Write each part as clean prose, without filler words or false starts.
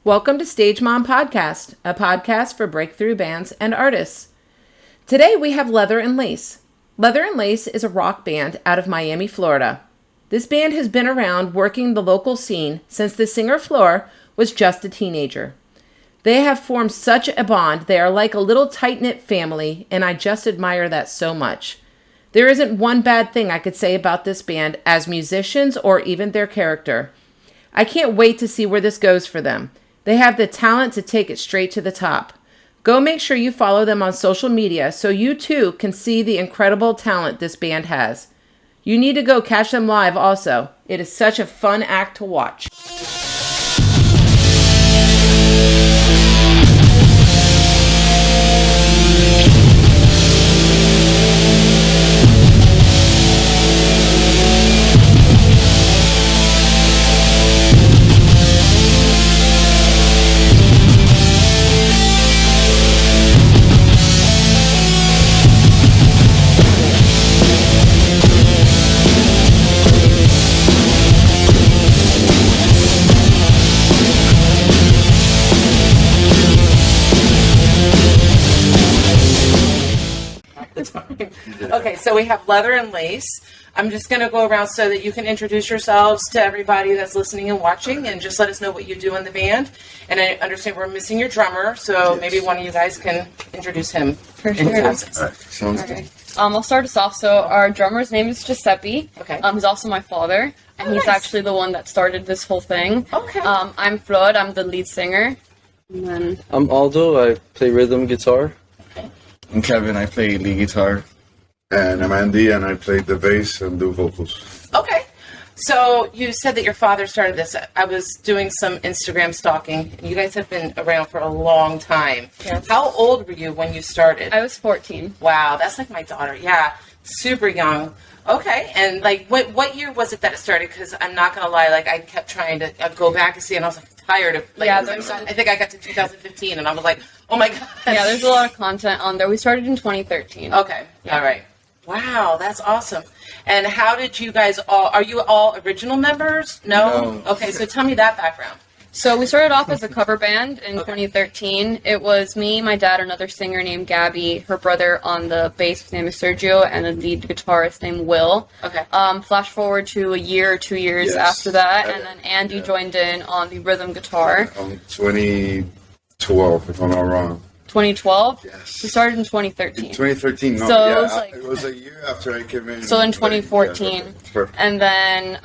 Welcome to Stage Mom Podcast, a podcast for breakthrough bands and artists. Today we have Leather and Lace. Leather and Lace is a rock band out of Miami, Florida. This band has been around working the local scene since the singer Flor was just a teenager. They have formed such a bond. They are like a little tight-knit family, and I just admire that so much. There isn't one bad thing I could say about this band as musicians or even their character. I can't wait to see where this goes for them. They have the talent to take it straight to the top. Go make sure you follow them on social media so you too can see the incredible talent this band has. You need to go catch them live also. It is such a fun act to watch. Okay, so we have Leather and Lace. I'm just going to go around so that you can introduce yourselves to everybody that's listening and watching, and just let us know what you do in the band. And I understand we're missing your drummer, so maybe one of you guys can introduce him. For sure. All right, sounds good. I'll start us off. So our drummer's name is Giuseppe. Okay. He's also my father, and he's nice. actually the one that started this whole thing. Okay. I'm Flor. I'm the lead singer. And then I'm Aldo. I play rhythm guitar. I'm Kevin. I play lead guitar. And I'm Andy, and I play the bass and do vocals. Okay. So you said that your father started this. I was doing some Instagram stalking. You guys have been around for a long time. Yes. How old were you when you started? I was 14. Wow, that's like my daughter. Yeah, super young. Okay, and like what year was it that it started? Because I'm not gonna lie, like I kept trying to go back and see, and I was like tired of. Like, Yeah, I think I got to 2015, and I was like, oh my god. Yeah, there's a lot of content on there. We started in 2013. Okay, all right. Wow, that's awesome. And how did you guys all? Are you all original members? No. No. Okay, so tell me that background. So we started off as a cover band in 2013. It was me, my dad, another singer named Gabby, her brother on the bass, his name is Sergio, and a lead guitarist named Will. Okay. Flash forward to a year or 2 years Yes. after that, and then Andy joined in on the rhythm guitar. 2012, if I'm not wrong. 2012? Yes. We started in 2013. 2013, no, So yeah, it was like- it was a year after I came in. So in 2014. Yeah, perfect. And then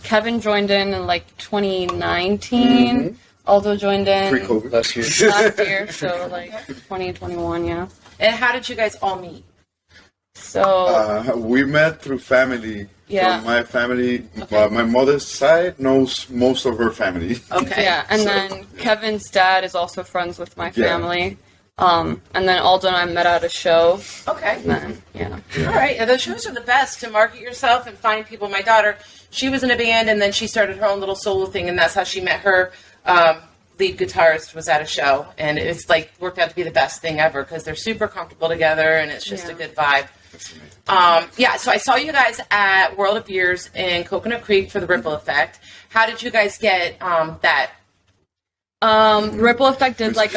Kevin joined in like 2019. Aldo joined in Pre-COVID. Last year. last year, so like 2021, yeah. And how did you guys all meet? So We met through family. Yeah. From my family, my mother's side knows most of her family. Okay. yeah, and then Kevin's dad is also friends with my family. And then Aldo and I met at a show. Okay. And then, yeah. All right. And those shows are the best to market yourself and find people. My daughter, she was in a band, and then she started her own little solo thing, and that's how she met her lead guitarist. Was at a show, and it's like worked out to be the best thing ever because they're super comfortable together, and it's just a good vibe. So I saw you guys at World of Beers in Coconut Creek for the Ripple Effect. How did you guys get that? Ripple Effect did like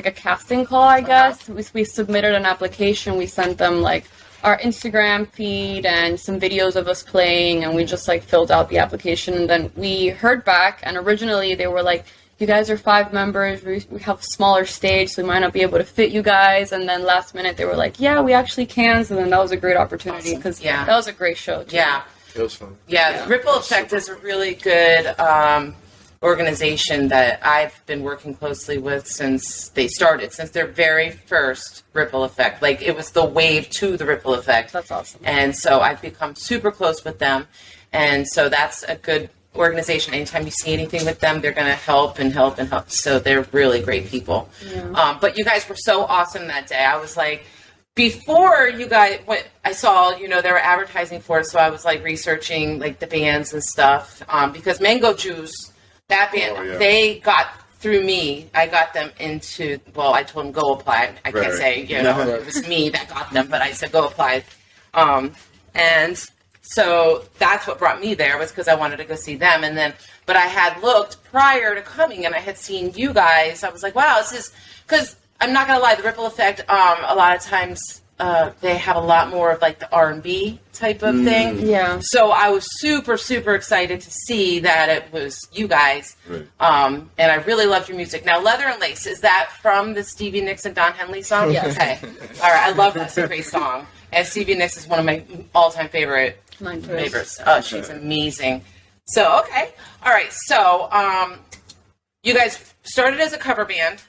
a casting call, I guess. We submitted an application. We sent them like our Instagram feed and some videos of us playing, and we just like filled out the application. And then we heard back, and originally they were like, you guys are 5 members, we have a smaller stage, so we might not be able to fit you guys. And then last minute they were like, yeah, we actually can. So then that was a great opportunity because that was a great show too. Yeah. It was fun. Yeah, the Ripple Effect is a really good organization that I've been working closely with since they started, since their very first Ripple Effect. Like, it was the wave to the Ripple Effect. That's awesome. And so I've become super close with them. And so that's a good organization. Anytime you see anything with them, they're going to help and help and help. So they're really great people. Yeah. But you guys were so awesome that day. I was like, before you guys, what I saw, they were advertising for it, so I was like researching like the bands and stuff. Because Mango Juice, that band, they got through me. I got them into. Well, I told them go apply. I can't say it was me that got them, but I said go apply. And So that's what brought me there, was because I wanted to go see them. And then, but I had looked prior to coming, and I had seen you guys. I was like, wow, this is, because I'm not gonna lie, the Ripple Effect. A lot of times they have a lot more of like the R&B type of thing. Yeah. So I was super, super excited to see that it was you guys. Right. And I really loved your music. Now, Leather and Lace, is that from the Stevie Nicks and Don Henley song? Yes. Okay. All right. I love that. It's a great song. And Stevie Nicks is one of my all-time favorites. She's amazing. So, okay. All right. So, you guys started as a cover band.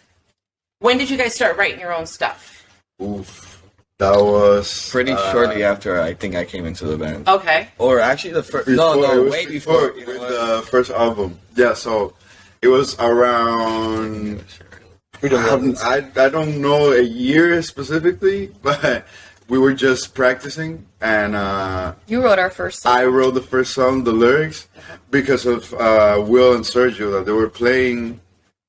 When did you guys start writing your own stuff? Oof. That was pretty shortly after I think I came into the band. Okay. Or actually the first. Way before. With the first album. Yeah, so it was around. I don't know a year specifically, but we were just practicing, and you wrote our first song. I wrote the first song, the lyrics, because of Will and Sergio, that they were playing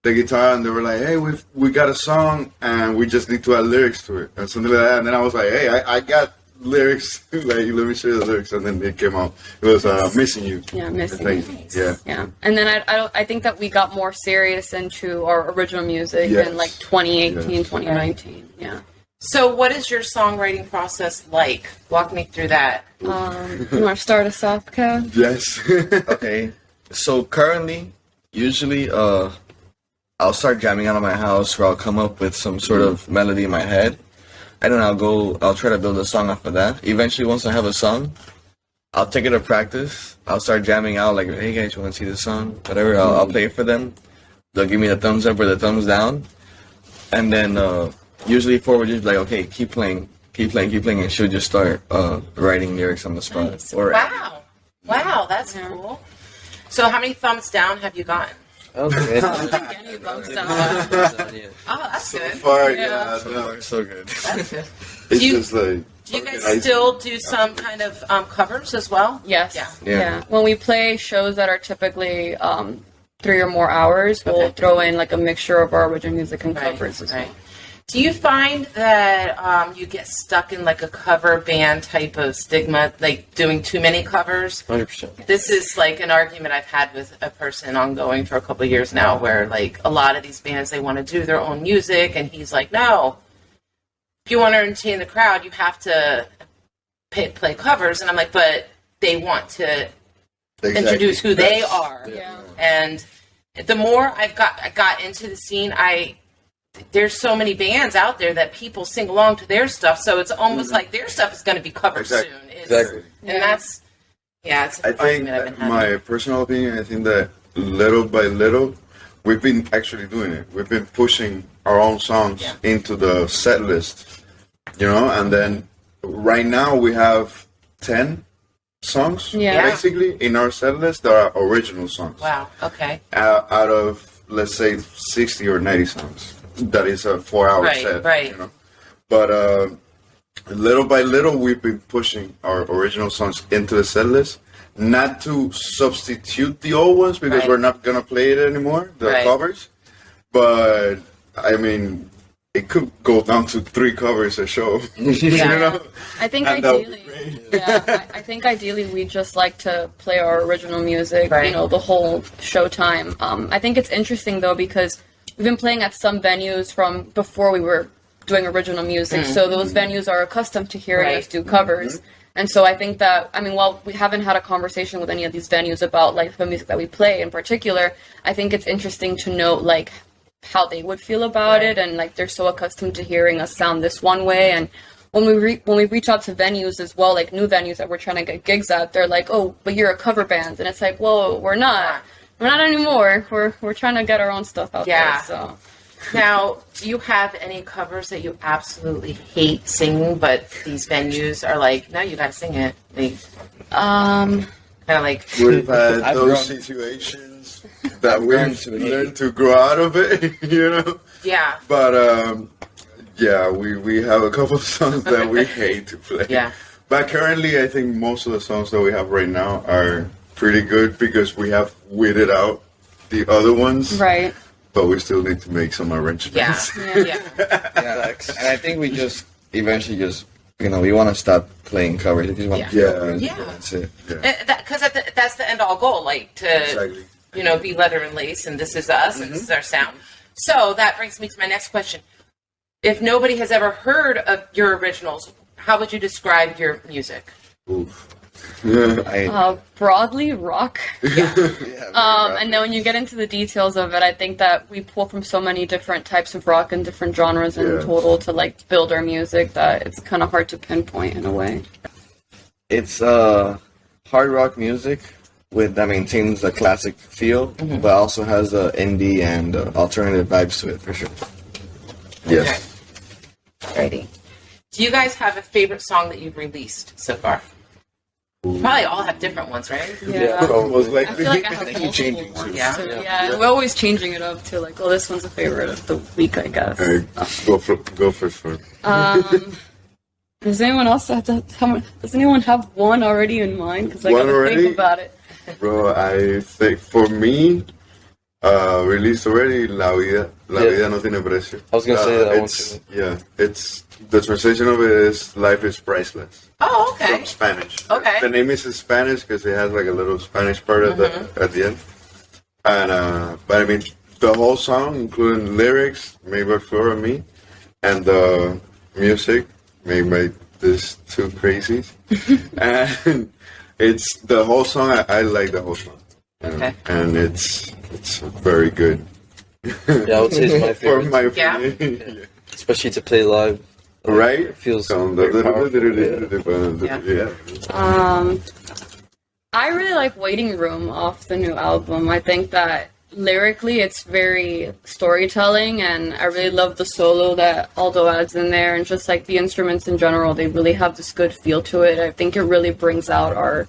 the guitar, and they were like, hey, we got a song, and we just need to add lyrics to it, and something like that. And then I was like, hey, I got lyrics, like, let me show you the lyrics. And then it came out. It was Missing You. Yeah, Missing You. Yeah. Yeah. And then I think that we got more serious into our original music in like 2018, 2019. Yeah. So what is your songwriting process like? Walk me through that. You want to start us off, Kev? Yes. Okay. So currently, usually, I'll start jamming out of my house, where I'll come up with some sort of melody in my head, and then I'll try to build a song off of that. Eventually, once I have a song, I'll take it to practice. I'll start jamming out, like, hey guys, you want to see this song? Whatever, I'll play it for them. They'll give me the thumbs up or the thumbs down, and then usually forward just like, okay, keep playing, and she'll just start writing lyrics on the spot. Nice. Wow, that's cool. So how many thumbs down have you gotten? Okay. Oh, that's good. So far, So good. That's good. It's Do you- just like. Do you guys still do some kind of covers as well? Yes. Yeah. When we play shows that are typically 3 or more hours, we'll throw in like a mixture of our original music and covers as well. Do you find that you get stuck in like a cover band type of stigma, like doing too many covers? 100%. This is like an argument I've had with a person ongoing for a couple of years now, where like a lot of these bands, they want to do their own music, and he's like, no, if you want to entertain the crowd, you have to play covers. And I'm like, but they want to introduce who they are. Yeah. And the more I got into the scene, there's so many bands out there that people sing along to their stuff, so it's almost like their stuff is going to be covered soon. Exactly. And that's, it's an I think, argument I've been having. my personal opinion, I think that little by little, we've been actually doing it. We've been pushing our own songs into the set list, and then right now we have 10 songs, basically, in our set list that are original songs. Wow, okay. Out of, let's say, 60 or 90 songs. That is a 4-hour set. Right. But little by little, we've been pushing our original songs into the set list. Not to substitute the old ones, because we're not going to play it anymore, the covers. But, I mean, it could go down to 3 covers a show. I think I think ideally we just like to play our original music, the whole show time. I think it's interesting though, because we've been playing at some venues from before we were doing original music, so those venues are accustomed to hearing us do covers. And so I think that, while we haven't had a conversation with any of these venues about like the music that we play in particular, I think it's interesting to note like how they would feel about it, and like they're so accustomed to hearing us sound this one way. And when we reach out to venues as well, like new venues that we're trying to get gigs at, they're like, oh, but you're a cover band, and it's like, whoa, we're not anymore. We're trying to get our own stuff out there. So now, do you have any covers that you absolutely hate singing, but these venues are like, no, you got to sing it? Like, kind of like, we've had those situations that we've learned to grow out of it, Yeah. But we have a couple of songs that we hate to play. Yeah. But currently, I think most of the songs that we have right now are pretty good, because we have weeded out the other ones. Right. But we still need to make some arrangements. And I think we just eventually just we want to stop playing covers. We just want to Yeah. play music, Yeah. that's it. Because that's the end all goal, like to Exactly. be Leather and Lace, and this is us, and this is our sound. So that brings me to my next question. If nobody has ever heard of your originals, how would you describe your music? Oof. Broadly rock. Yeah, And then when you get into the details of it, I think that we pull from so many different types of rock and different genres in Yeah. total to like build our music that it's kind of hard to pinpoint in a way. it's hard rock music that maintains a classic feel, but also has indie and alternative vibes to it for sure. Yes. Alrighty. Do you guys have a favorite song that you've released so far? Probably all have different ones, right? Yeah. Most I likely. feel like I have Keep multiple changing. ones. Yeah. So, yeah, we're always changing it up to like, oh, this one's a favorite of the week, I guess. Go for it. Does anyone else does anyone have one already in mind? Because I One gotta already? think about it. Bro, I think for me, released already, La Vida no tiene precio. I was gonna say that one it's, too. Yeah, it's the translation of it is Life is Priceless. Oh, okay. From Spanish. Okay. The name is in Spanish because it has like a little Spanish part at the end. And but I mean, the whole song, including lyrics made by Flora and me, and the music made by these two crazies, and it's the whole song. I like the whole song. Okay. And it's very good. Yeah, I would say it's my For favorite. my Yeah. opinion. Especially to play live. Right? It feels Sound very powerful, yeah. I really like Waiting Room off the new album. I think that lyrically it's very storytelling, and I really love the solo that Aldo adds in there, and just like the instruments in general, they really have this good feel to it. I think it really brings out our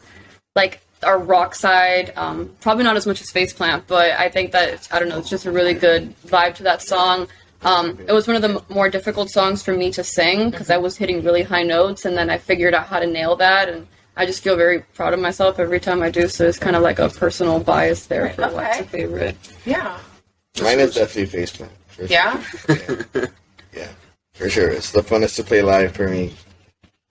rock side. Probably not as much as Faceplant, but I think that, I don't know, it's just a really good vibe to that song. It was one of the more difficult songs for me to sing because I was hitting really high notes, and then I figured out how to nail that, and I just feel very proud of myself every time I do, so it's kind of like a personal bias there for what's a favorite. Yeah. Mine is definitely Faceplant. For Yeah? Sure. Yeah, for sure. It's the funnest to play live for me,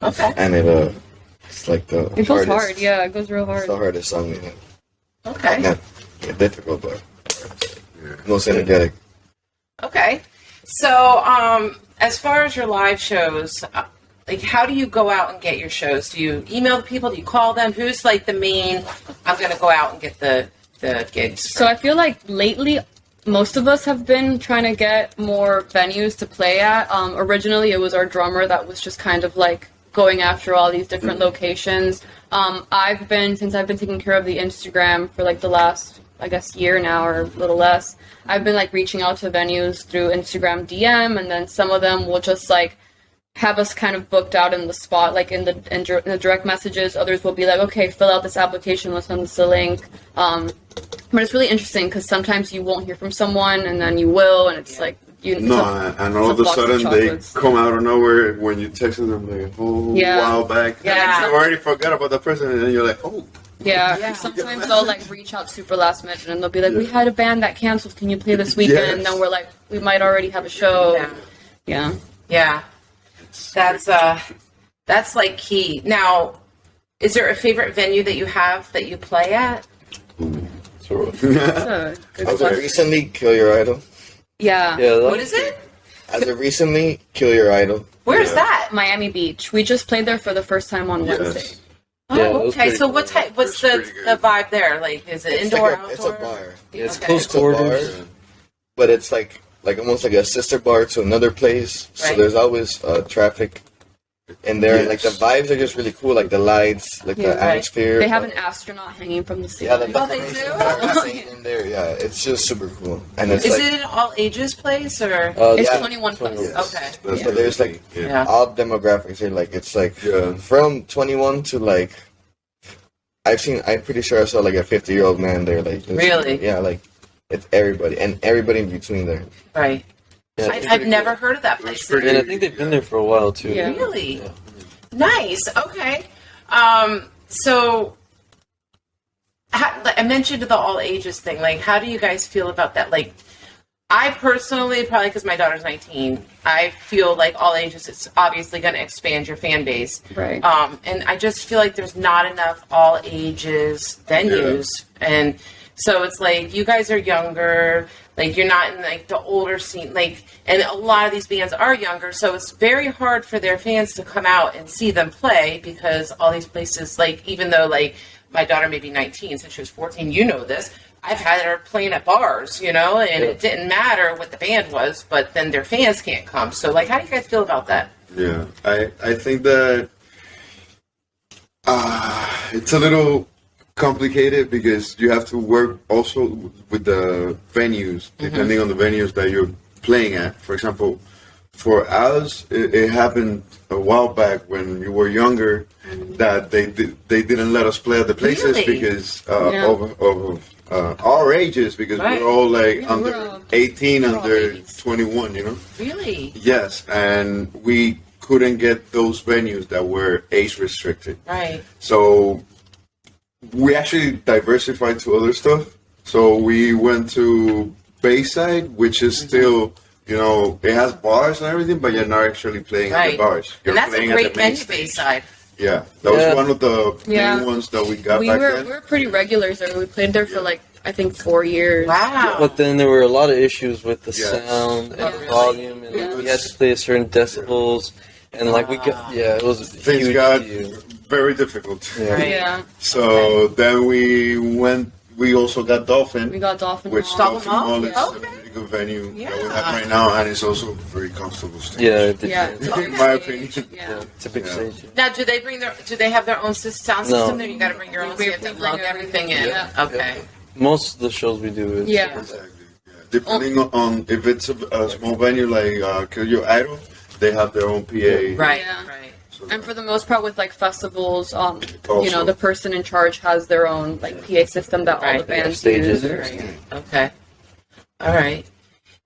Okay. and it's like the It goes hardest. hard, yeah, it goes real It's hard. the hardest song we have. Okay. Not difficult, but most energetic. Okay. So, as far as your live shows, like, how do you go out and get your shows? Do you email the people? Do you call them? Who's like the main? I'm going to go out and get the gigs. So I feel like lately, most of us have been trying to get more venues to play at. Originally, it was our drummer that was just kind of like going after all these different locations. Since I've been taking care of the Instagram for like the last, I guess, year now or a little less, I've been like reaching out to venues through Instagram DM, and then some of them will just like have us kind of booked out in the spot, like in the direct messages. Others will be like, okay, fill out this application, let's send us a link. But it's really interesting because sometimes you won't hear from someone, and then you will, and it's like And all of a sudden they come out of nowhere when you texted them like a whole while back. Yeah. You already forgot about the person, and then you're like, oh. Yeah, sometimes they'll like reach out super last minute, and they'll be like, we had a band that canceled, can you play this weekend? Yes. And then we're like, we might already have a show. Yeah. That's like key. Now, is there a favorite venue that you have that you play at? That's a good As of question. recently, Kill Your Idol. Yeah. What is it? As of recently, Kill Your Idol. Where's that? Miami Beach. We just played there for the first time on Wednesday. Oh, Yeah, it was okay. pretty So cool. what type? What's It's the pretty good. the vibe there? Like, is it It's indoor, like outdoor? it's a bar. Yeah, it's Okay. close It's a bar, quarters. but it's like almost like a sister bar to another place. So Right. there's always traffic in there. And, like the Yes. vibes are just really cool. Like the lights, like Yeah, the right. atmosphere. They have an astronaut hanging from the yeah, ceiling. the Oh, they do? decorations are insane in there. Yeah, it's just super cool. And it's Is like it an all ages place or? It's yeah, 21 plus. Yes. Okay. That's but there's like Yeah. all demographics here. Like it's like Yeah. from 21 to like I'm pretty sure I saw like a 50-year-old man there. Like just- Really? Yeah, like it's everybody and everybody in between there. Right. Yeah, I've never heard of that place. It's pretty- and I think they've been there for a while too. Yeah. Really? Yeah. Nice. Okay. So I mentioned the all ages thing. Like, how do you guys feel about that? Like, I personally, probably because my daughter's 19, I feel like all ages, it's obviously going to expand your fan base. Right. And I just feel like there's not enough all ages venues. Yeah. And so it's like, you guys are younger, like you're not in like the older scene, like, and a lot of these bands are younger, so it's very hard for their fans to come out and see them play because all these places, like, even though like my daughter may be 19, since she was 14, you know this, I've had her playing at bars, you know, and it didn't matter what the band was, but then their fans can't come. So, like, how do you guys feel about that? Yeah, I think that it's a little complicated because you have to work also with the venues, depending on the venues that you're playing at. For example, for us, it happened a while back when we were younger that they didn't let us play at the places because of our ages, because we're all like under 18, under 21, you know? Really? Yes, and we couldn't get those venues that were age restricted. Right. So we actually diversified to other stuff. So we went to Bayside, which is still, you know, it has bars and everything, but you're not actually playing at the bars. You're and that's playing a great at the main venue, stage. Bayside. Yeah, that was one of the main ones that we got back then. We were pretty regulars there. We played there for like, I think 4 years. Wow. But then there were a lot of issues with the sound and the volume, and we had to play at certain decibels, and like we got, it was Things huge got deal. very difficult. Yeah. So then we also got Dolphin. We got Dolphin Which Hall. Dolphin Hall is a Okay. really good venue that we have right now, and it's also very comfortable stage. Yeah. In my opinion. Yeah. It's a big stage. Now, do they have their own sound No. system there? You got to bring your own, so you have to plug everything in. Yeah. Okay. Most of the shows we do is Exactly. Yeah. Depending on if it's a small venue like Kill Your Idol, they have their own PA. Right. Yeah. Right. So And for the most part, with like festivals, you Also. know, the person in charge has their own like PA system that all the bands stages. use. Right. Okay. All right.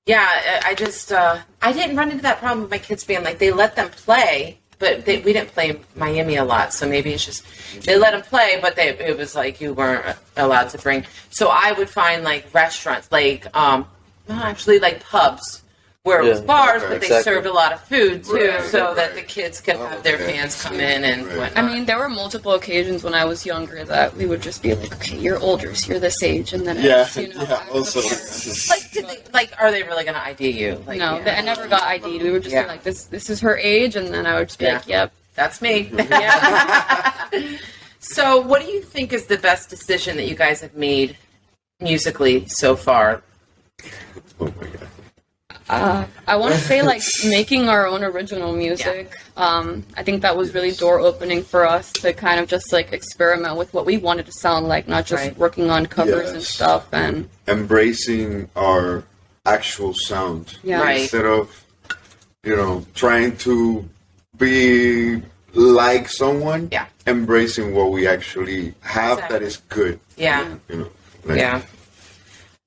Yeah, I just I didn't run into that problem with my kids' band. Like they let them play, but we didn't play Miami a lot, so maybe it's just they let them play, but it was like you weren't allowed to bring. So I would find like restaurants, like actually like pubs. Where it was bars, but they served a lot of food too, so that the kids could have their fans come in and whatnot. I mean, there were multiple occasions when I was younger that we would just be like, "Okay, you're older, so you're this age," and then Also, are they really going to ID you? Like, no, I never got ID'd. We would just be like, "This is her age," and then I would just be like, "Yep, that's me." So, what do you think is the best decision that you guys have made musically so far? oh my god. I want to say like making our own original music. I think that was really door opening for us to kind of just like experiment with what we wanted to sound like, not just working on covers and stuff, and embracing our actual sound instead of, you know, trying to be like someone. Embracing what we actually have that is good. You know, like,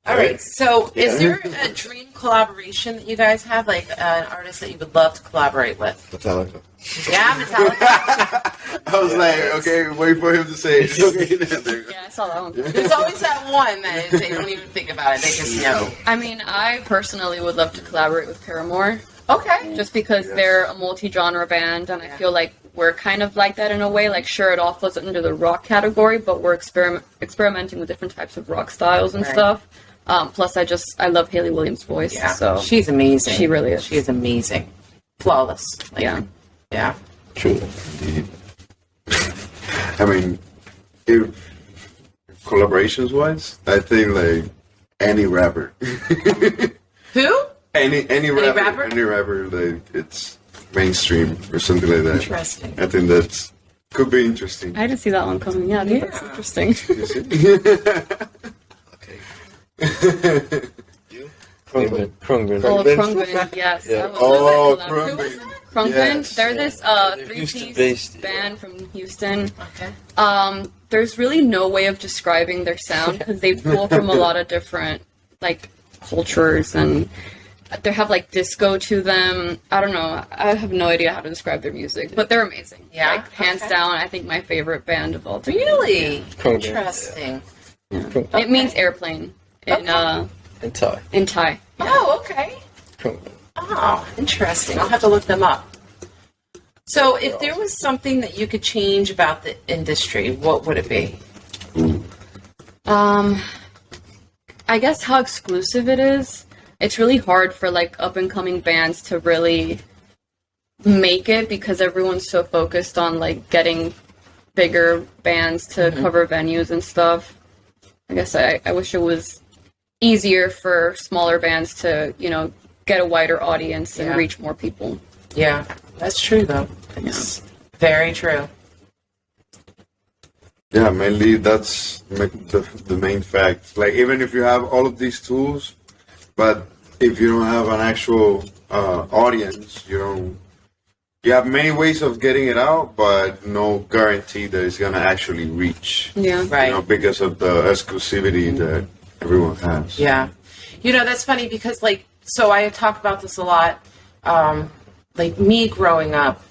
All right. So, is there a dream collaboration that you guys have, like an artist that you would love to collaborate with? Metallica. Yeah, Metallica. I was like, okay, wait for him to say it. Okay, yeah, I saw that one. There's always that one that they don't even think about it; they just know. I mean, I personally would love to collaborate with Paramore. Okay. Just because they're a multi-genre band, and I feel like we're kind of like that in a way. Like, sure, it all falls under the rock category, but we're experimenting with different types of rock styles and stuff. Plus, I love Hayley Williams' voice. Yeah. So she's amazing. She really is. She is amazing. Flawless. Like, yeah. True. I mean, if collaborations wise, I think like any rapper. Who? Any rapper, like it's mainstream or something like that. Interesting. I think that's could be interesting. I didn't see that one coming. Yeah, I think that's interesting. Krungren. Oh, Krungren, yes. Yeah. Krungren. Krungren, Yes. they're this Houston-based, three-piece band from Houston. Okay. There's really no way of describing their sound because they pull from a lot of different like cultures, and they have like disco to them. I don't know. I have no idea how to describe their music, but they're amazing. Yeah? Like, hands down, I think my favorite band of all time. Really? Krungren. Interesting. It means airplane in And Thai. in Thai. Oh, Okay. Oh, interesting. I'll have to look them up. So if there was something that you could change about the industry, what would it be? I guess how exclusive it is. It's really hard for like up and coming bands to really make it because everyone's so focused on like getting bigger bands to cover venues and stuff. I guess I wish it was easier for smaller bands to, you know, get a wider audience and reach more people. Yeah, that's true though. It's very true. Yeah, mainly that's the main fact. Like, even if you have all of these tools, but if you don't have an actual audience, you have many ways of getting it out, but no guarantee that it's gonna actually reach. Yeah, right. You know, because of the exclusivity that everyone has. Yeah, you know, that's funny because like, so I talk about this a lot. Like me growing up,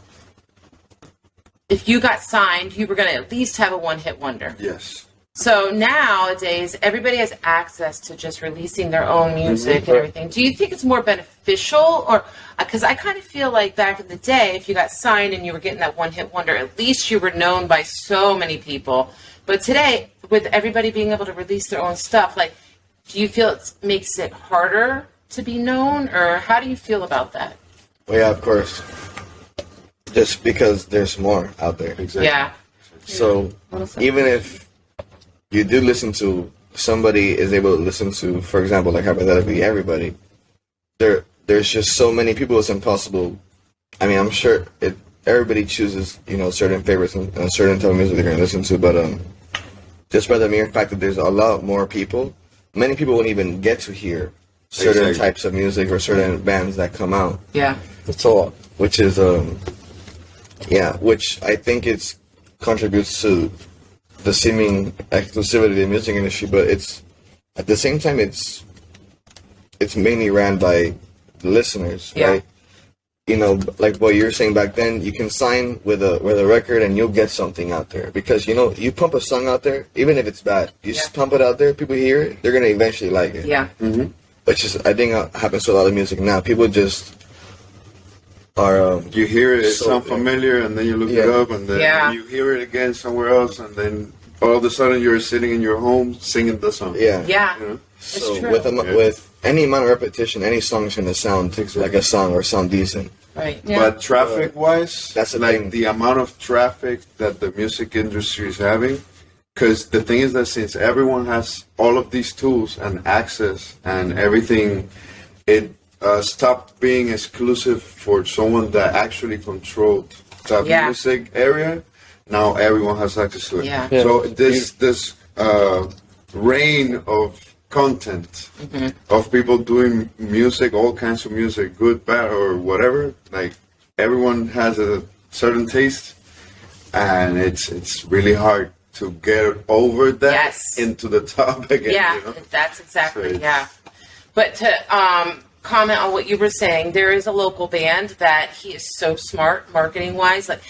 if you got signed, you were going to at least have a one-hit wonder. Yes. So nowadays, everybody has access to just releasing their own music and everything. Do you think it's more beneficial? Or because I kind of feel like back in the day, if you got signed and you were getting that one-hit wonder, at least you were known by so many people. But today, with everybody being able to release their own stuff, like, do you feel it makes it harder to be known? Or how do you feel about that? Well, yeah, of course. Just because there's more out there. Exactly. Yeah. So even if you do listen to, somebody is able to listen to, for example, like hypothetically everybody, there's just so many people, it's impossible. I mean, I'm sure everybody chooses, you know, certain favorites and certain type of music they're going to listen to, but just by the mere fact that there's a lot more people, many people won't even get to hear certain types of music or certain bands that come out. Yeah. So, which is which I think contributes to the seeming exclusivity of the music industry, but it's at the same time it's mainly ran by the listeners, right? You know, like what you were saying back then, you can sign with a record and you'll get something out there because, you know, you pump a song out there, even if it's bad, you just pump it out there, people hear it, they're gonna eventually like it. Yeah. Mm-hmm. Which is, I think, happens to a lot of music now. People just are. You hear it, it sounds familiar, and then you look it up, and then you hear it again somewhere else, and then all of a sudden you're sitting in your home singing the song. Yeah. You know? So with any amount of repetition, any song is going to sound like a song or sound decent. Right. Yeah. But traffic-wise, that's the like thing. the amount of traffic that the music industry is having. Because the thing is that since everyone has all of these tools and access and everything, it stopped being exclusive for someone that actually controlled that music area. Now everyone has access to it. Yeah. So this reign of content of people doing music, all kinds of music, good, bad, or whatever. Like everyone has a certain taste, and it's really hard to get over that into the top again. Yeah, you know? that's exactly, But to comment on what you were saying, there is a local band that he is so smart marketing-wise. Like,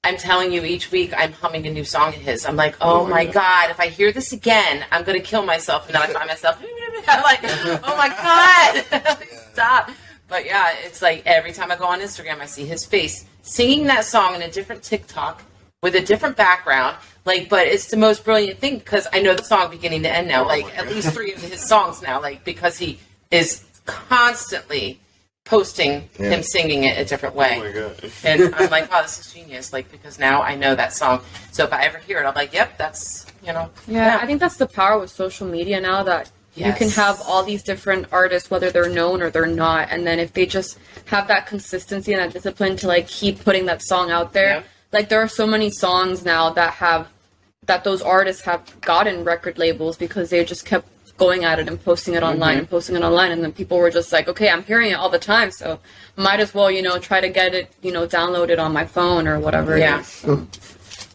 I'm telling you, each week I'm humming a new song of his. I'm like, oh my God, if I hear this again, I'm going to kill myself. And then I find myself, I'm like, oh my God, stop. But yeah, it's like every time I go on Instagram, I see his face singing that song in a different TikTok with a different background. Like, but it's the most brilliant thing because I know the song beginning to end now. Like, at least 3 of his songs now. Like, because he is constantly posting him singing it a different way. Oh my God. And I'm like, wow, this is genius. Like, because now I know that song. So if I ever hear it, I'm like, yep, that's, you know. Yeah, I think that's the power with social media now that you can have all these different artists, whether they're known or they're not. And then if they just have that consistency and that discipline to like keep putting that song out there, like there are so many songs now that those artists have gotten record labels because they just kept going at it and posting it online and posting it online, and then people were just like, okay, I'm hearing it all the time, so might as well, you know, try to get it, you know, download it on my phone or whatever it is. New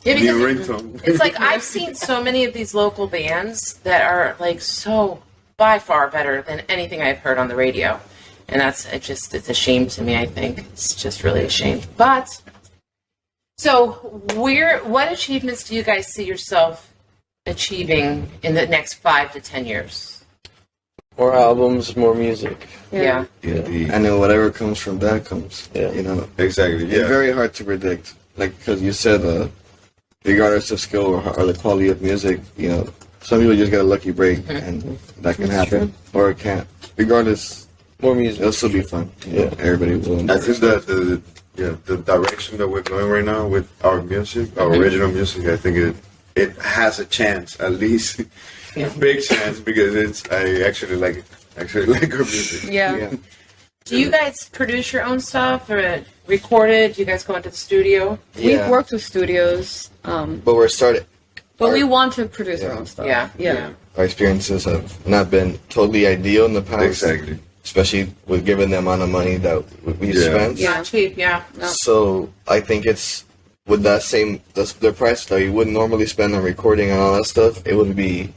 ringtone. It's like I've seen so many of these local bands that are like so by far better than anything I've heard on the radio, and it's a shame to me. I think it's just really a shame. But so what achievements do you guys see yourself achieving in the next 5 to 10 years? More albums, more music. Yeah. Indeed. And then whatever comes from that comes. Yeah. You know, Exactly. it's Yeah. very hard to predict. Like, because you said, regardless of skill or the quality of music, you know, some people just get a lucky break, and that can happen, or it can't. Regardless, More music. it'll still be fun. You know, everybody will. I think that the direction that we're going right now with our music, our original music, I think it has a chance, at least a big chance, because I actually like it. Actually like our music. Yeah. Do you guys produce your own stuff or record it? Do you guys go into the studio? We've worked with studios, But we're started. but we want to produce our own stuff. Yeah. Yeah. Our experiences have not been totally ideal in the past. Exactly. Especially with given the amount of money that we Yeah. spent. Yeah, cheap, yeah. No. So I think it's with that same the price that you would normally spend on recording and all that stuff, it would be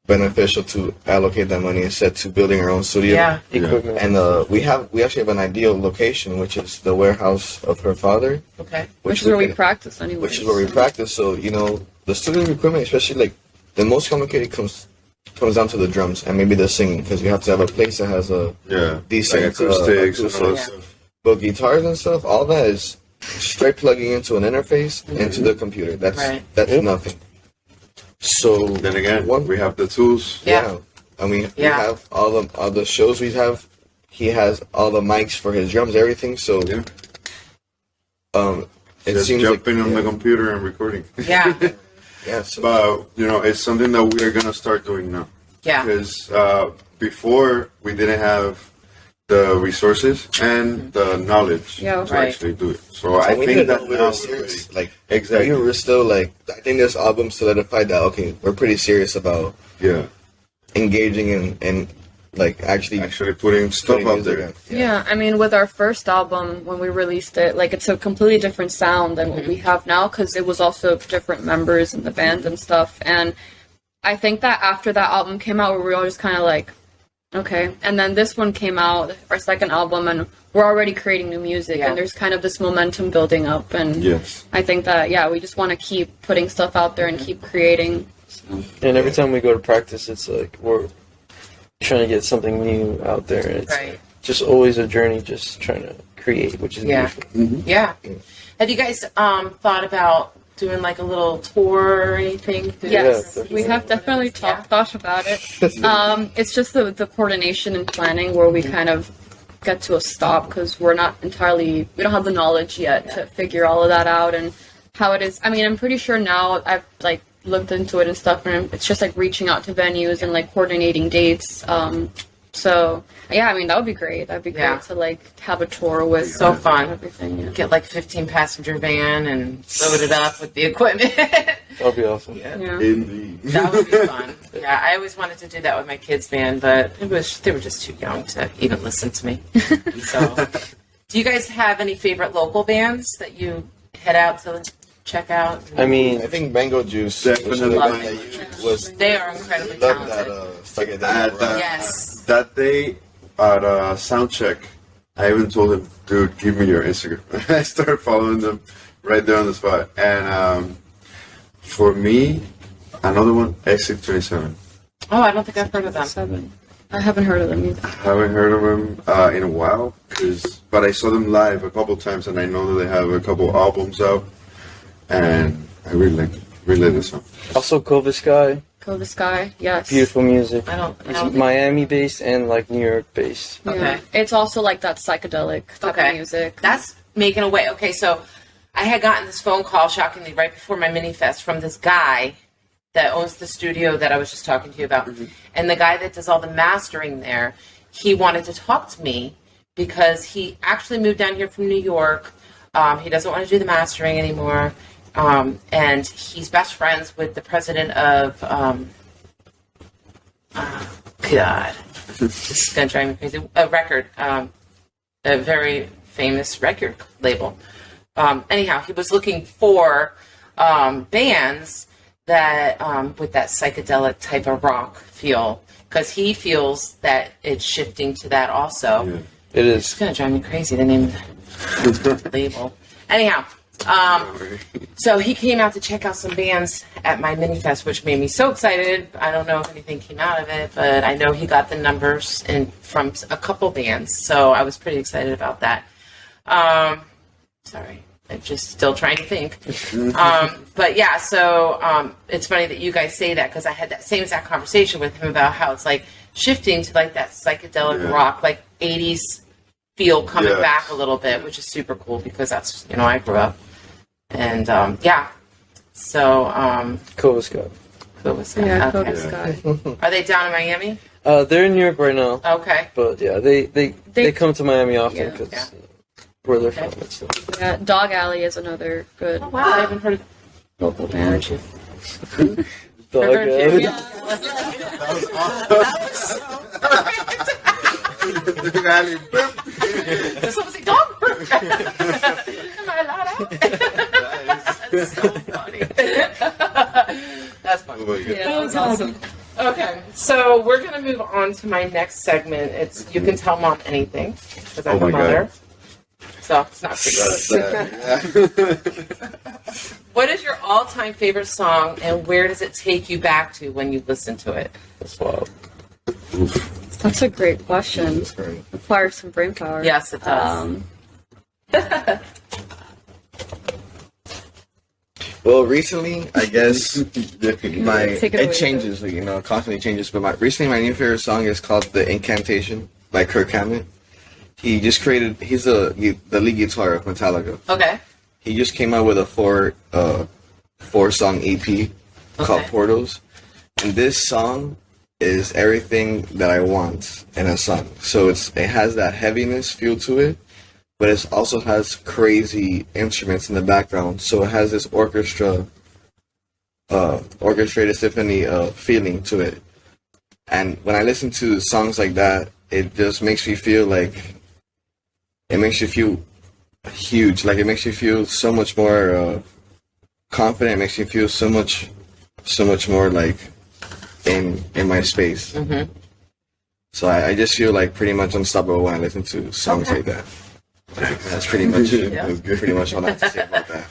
beneficial to allocate that money instead to building our own studio. Yeah. Equipment. And we actually have an ideal location, which is the warehouse of her father, Okay. Which is where we can- practice anyway. which is where we practice. So you know, the studio equipment, especially like the most complicated comes down to the drums and maybe the singing, because you have to have a place that has a Yeah. decent like acoustics and all that Yeah. stuff. But guitars and stuff, all that is straight plugging into an interface into the computer. That's Right. nothing. So Then again, one, we have the tools. Yeah. and we Yeah. have all the shows we have. He has all the mics for his drums, everything. So Yeah. it Just seems jumping like on the computer and recording. Yeah. yeah. So But it's something that we are gonna start doing now. Yeah. Because before we didn't have the resources and the knowledge Yeah, to right. actually do it. So I we think did that know we now were we're serious. ready. Like Exactly. we were still like, I think this album solidified that we're pretty serious about Yeah. engaging and like actually Putting stuff putting out music there. out. Yeah, I mean, with our first album, when we released it, like, it's a completely different sound than what we have now, because it was also different members in the band and stuff. And I think that after that album came out, we were all just kind of like, okay. And then this one came out, our second album, and we're already creating new music, Yeah. and there's kind of this momentum building up. And Yes. I think that, we just want to keep putting stuff out there and keep creating. And every time we go to practice, it's like we're trying to get something new out there. And it's Right. just always a journey, just trying to create, which is Yeah. beautiful. Yeah. Have you guys thought about doing like a little tour or anything? Yes, definitely. we have definitely thought about it. It's just the coordination and planning where we kind of get to a stop, because we don't have the knowledge yet to figure all of that out and how it is. I mean, I'm pretty sure now I've like looked into it and stuff, and it's just like reaching out to venues and like coordinating dates. So yeah, I mean, that would be great. That'd be great Yeah. to like have a tour with So fun. everything. Yeah. Get like 15 passenger van and load it up with the equipment. That'd be awesome. Yeah. Indeed. That would be fun. Yeah, I always wanted to do that with my kids' band, but they were just too young to even listen to me. So, do you guys have any favorite local bands that you head out to check out? I mean, I think Mango Juice Definitely. Love was They are incredibly love that talented. psychedelic rock. Yes. That day at sound check, I even told him, dude, give me your Instagram. I started following them right there on the spot. And for me, another one, Exit 27. Oh, I don't think I've heard of them. 7. I haven't heard of them either. I haven't heard of them in a while, but I saw them live a couple times, and I know that they have a couple albums out, and I really like the song. also Cova Sky, Go the Sky, yes. beautiful music. I don't It's know. Miami based and like New York based. Yeah. Okay. It's also like that psychedelic type Okay. of music. That's making a way. Okay, so I had gotten this phone call, shockingly, right before my mini fest from this guy that owns the studio that I was just talking to you about. And the guy that does all the mastering there, he wanted to talk to me because he actually moved down here from New York. He doesn't want to do the mastering anymore. And he's best friends with the president of, God, this is going to drive me crazy, a very famous record label. Anyhow, he was looking for bands that with that psychedelic type of rock feel, because he feels that it's shifting to that also. Yeah. It It's is. going to drive me crazy, the name of the label. Anyhow, So he came out to check out some bands at my mini fest, which made me so excited. I don't know if anything came out of it, but I know he got the numbers from a couple bands, so I was pretty excited about that. Sorry, I'm just still trying to think. But yeah, so it's funny that you guys say that, because I had that same exact conversation with him about how it's like shifting to like that psychedelic rock, like 80s feel coming back a little bit, which is super cool, because that's, I grew up. And so Cobra Sky. Yeah, okay. Cobra Sky. Are they down in Miami? They're in New York right now. Okay. But yeah, they come to Miami often because where they're from. So. Yeah, Dog Alley is another good Oh wow, I haven't heard of local band. Dog Alley. Yeah. Does someone say dog? Am I allowed out? That's so funny. That's funny. Yeah, that was awesome. Okay, so we're going to move on to my next segment. It's You Can Tell Mom Anything, because I'm a mother. So it's not pretty. What is your all-time favorite song, and where does it take you back to when you listen to it? That's wild. That's a great question. Requires some brain power. Yes, it does. Well, recently, I guess it changes, constantly changes. But recently, my new favorite song is called "The Incantation" by Kirk Hammett. He just created. He's the lead guitar of Metallica. Okay. He just came out with a four song EP called Portals, and this song is everything that I want in a song. So it has that heaviness feel to it, but it also has crazy instruments in the background. So it has this orchestrated symphony feeling to it. And when I listen to songs like that, it just makes me feel like, it makes you feel huge. Like it makes you feel so much more confident. It makes you feel so much more like in my space. Mm-hmm. So I just feel like pretty much unstoppable when I listen to songs like that. That's pretty much pretty much all I have to say about that.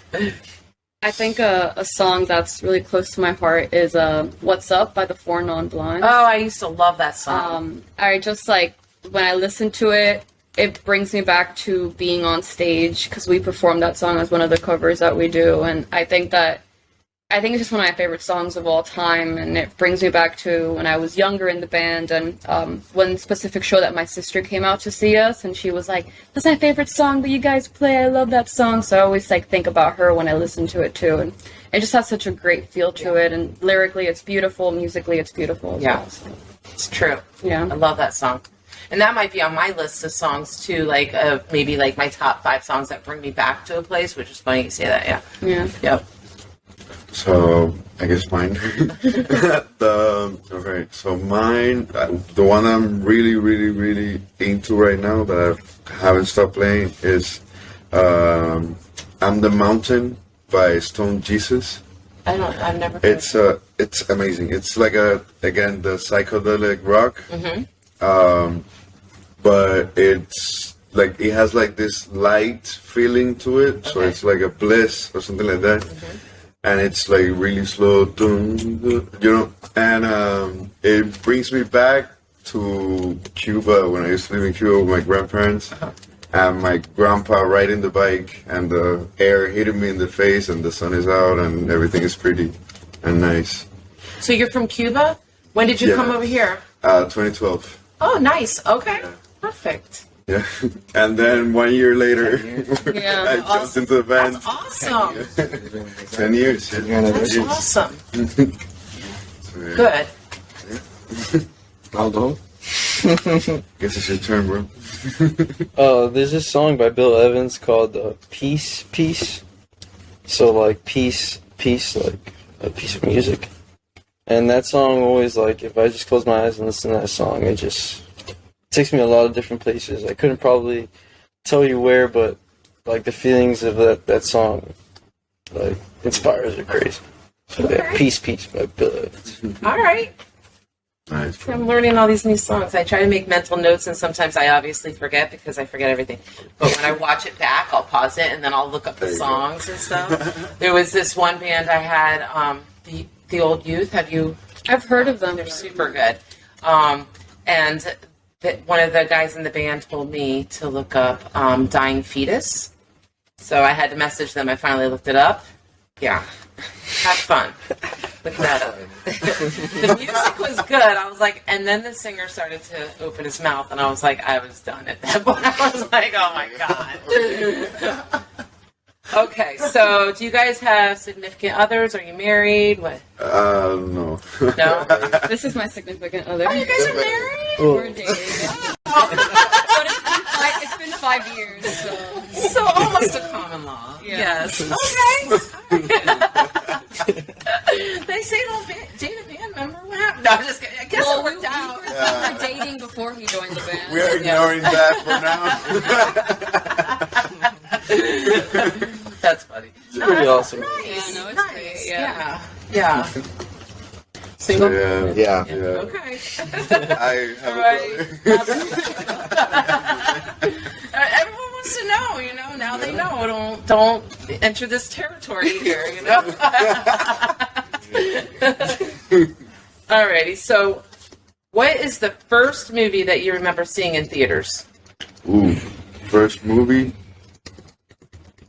I think a song that's really close to my heart is "What's Up" by the Four Non Blondes. Oh, I used to love that song. I just when I listen to it, it brings me back to being on stage, because we perform that song as one of the covers that we do, and I think it's just one of my favorite songs of all time, and it brings me back to when I was younger in the band, and one specific show that my sister came out to see us, and she was like, "That's my favorite song that you guys play, I love that song," so I always think about her when I listen to it too, and it just has such a great feel to it, and lyrically it's beautiful, musically it's beautiful as well, so. It's true. Yeah. I love that song. And that might be on my list of songs too, maybe my top 5 songs that bring me back to a place, which is funny you say that, yeah. Yeah. Yep. So I guess mine. So mine, the one I'm really, really, really into right now that I haven't stopped playing is "I'm the Mountain" by Stone Jesus. I've never heard It's amazing. It's like the psychedelic rock. Mm-hmm. But it's it has this light feeling to it, so it's like a bliss or something like that. Mm-hmm. And it's really slow, and it brings me back to Cuba when I used to live in Cuba with my grandparents, and my grandpa riding the bike, and the air hitting me in the face, and the sun is out, and everything is pretty and nice. So you're from Cuba? When did you come over here? 2012. Oh, nice. Okay. Yeah. Perfect. Yeah. And then 1 year later, I jumped into the band. That's awesome. 10 years. That's awesome. Good. Aldo? Guess it's your turn, bro. There's this song by Bill Evans called Peace, Peace. So, peace, like a piece of music. And that song always, if I just close my eyes and listen to that song, it just takes me a lot of different places. I couldn't probably tell you where, but, the feelings of that song, inspires it crazy. So, Peace, Peace by Bill Evans. All right. Nice. I'm learning all these new songs. I try to make mental notes, and sometimes I obviously forget because I forget everything. But when I watch it back, I'll pause it, and then I'll look up the songs and stuff. There was this one band I had, the Old Youth. Have you? I've heard of them. They're super good. And one of the guys in the band told me to look up Dying Fetus. So I had to message them. I finally looked it up. Yeah. Have fun. Look that up. The music was good. I was like, and then the singer started to open his mouth, and I was like, I was done at that point. I was like, oh my God. Okay, so do you guys have significant others? Are you married? What? No. No? This is my significant other. Oh, you guys are married? We're dating. But it's been 5 years, so. So almost a common law. Yeah. Yes. Okay. They say don't date a band member. What happened? No, I'm just kidding. I guess it worked out. We were dating before he joined the band. We're ignoring that for now. That's funny. It's pretty awesome. Nice. Yeah, no, it's Nice. great. Yeah. Yeah. Single? Yeah. Okay. I have Right. Everyone wants to know, now they know. Don't enter this territory here, Alrighty, so what is the first movie that you remember seeing in theaters? Ooh, first movie?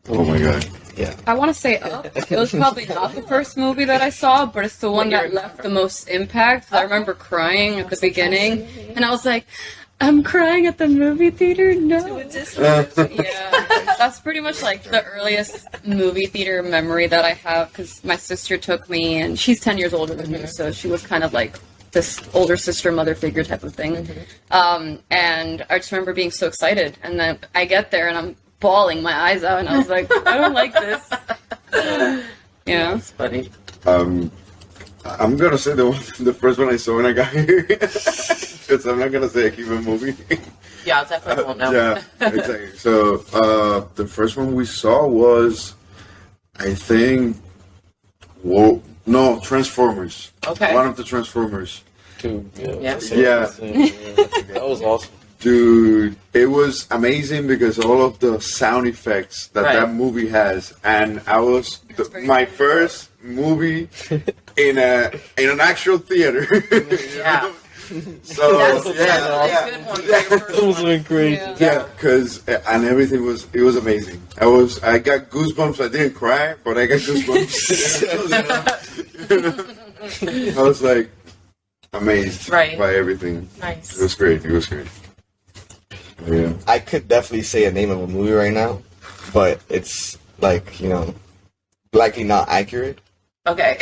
Oh my God. Yeah. I want to say Up. It was probably not the first movie that I saw, but it's the one that left the most impact. I remember crying at the beginning, and I was like, I'm crying at the movie theater? No. Yeah, that's pretty much like the earliest movie theater memory that I have, because my sister took me, and she's 10 years older than me, so she was kind of like this older sister, mother figure type of thing. And I just remember being so excited, and then I get there, and I'm bawling my eyes out, and I was like, I don't like this. Yeah. That's funny. I'm gonna say the first one I saw when I got here, because I'm not gonna say a Cuban movie. Yeah, I definitely won't know. Yeah, exactly. So the first one we saw was, I think, Transformers. Okay. One of the Transformers. Dude, Yeah. That was awesome. Dude, it was amazing because all of the sound effects that movie has, and I was my first movie in an actual theater. Yeah. So That's a good one. It was like crazy. yeah, because and everything was amazing. I got goosebumps. I didn't cry, but I got goosebumps. I was like amazed by everything. Nice. It was great. Yeah. I could definitely say a name of a movie right now, but it's like, likely not accurate. Okay.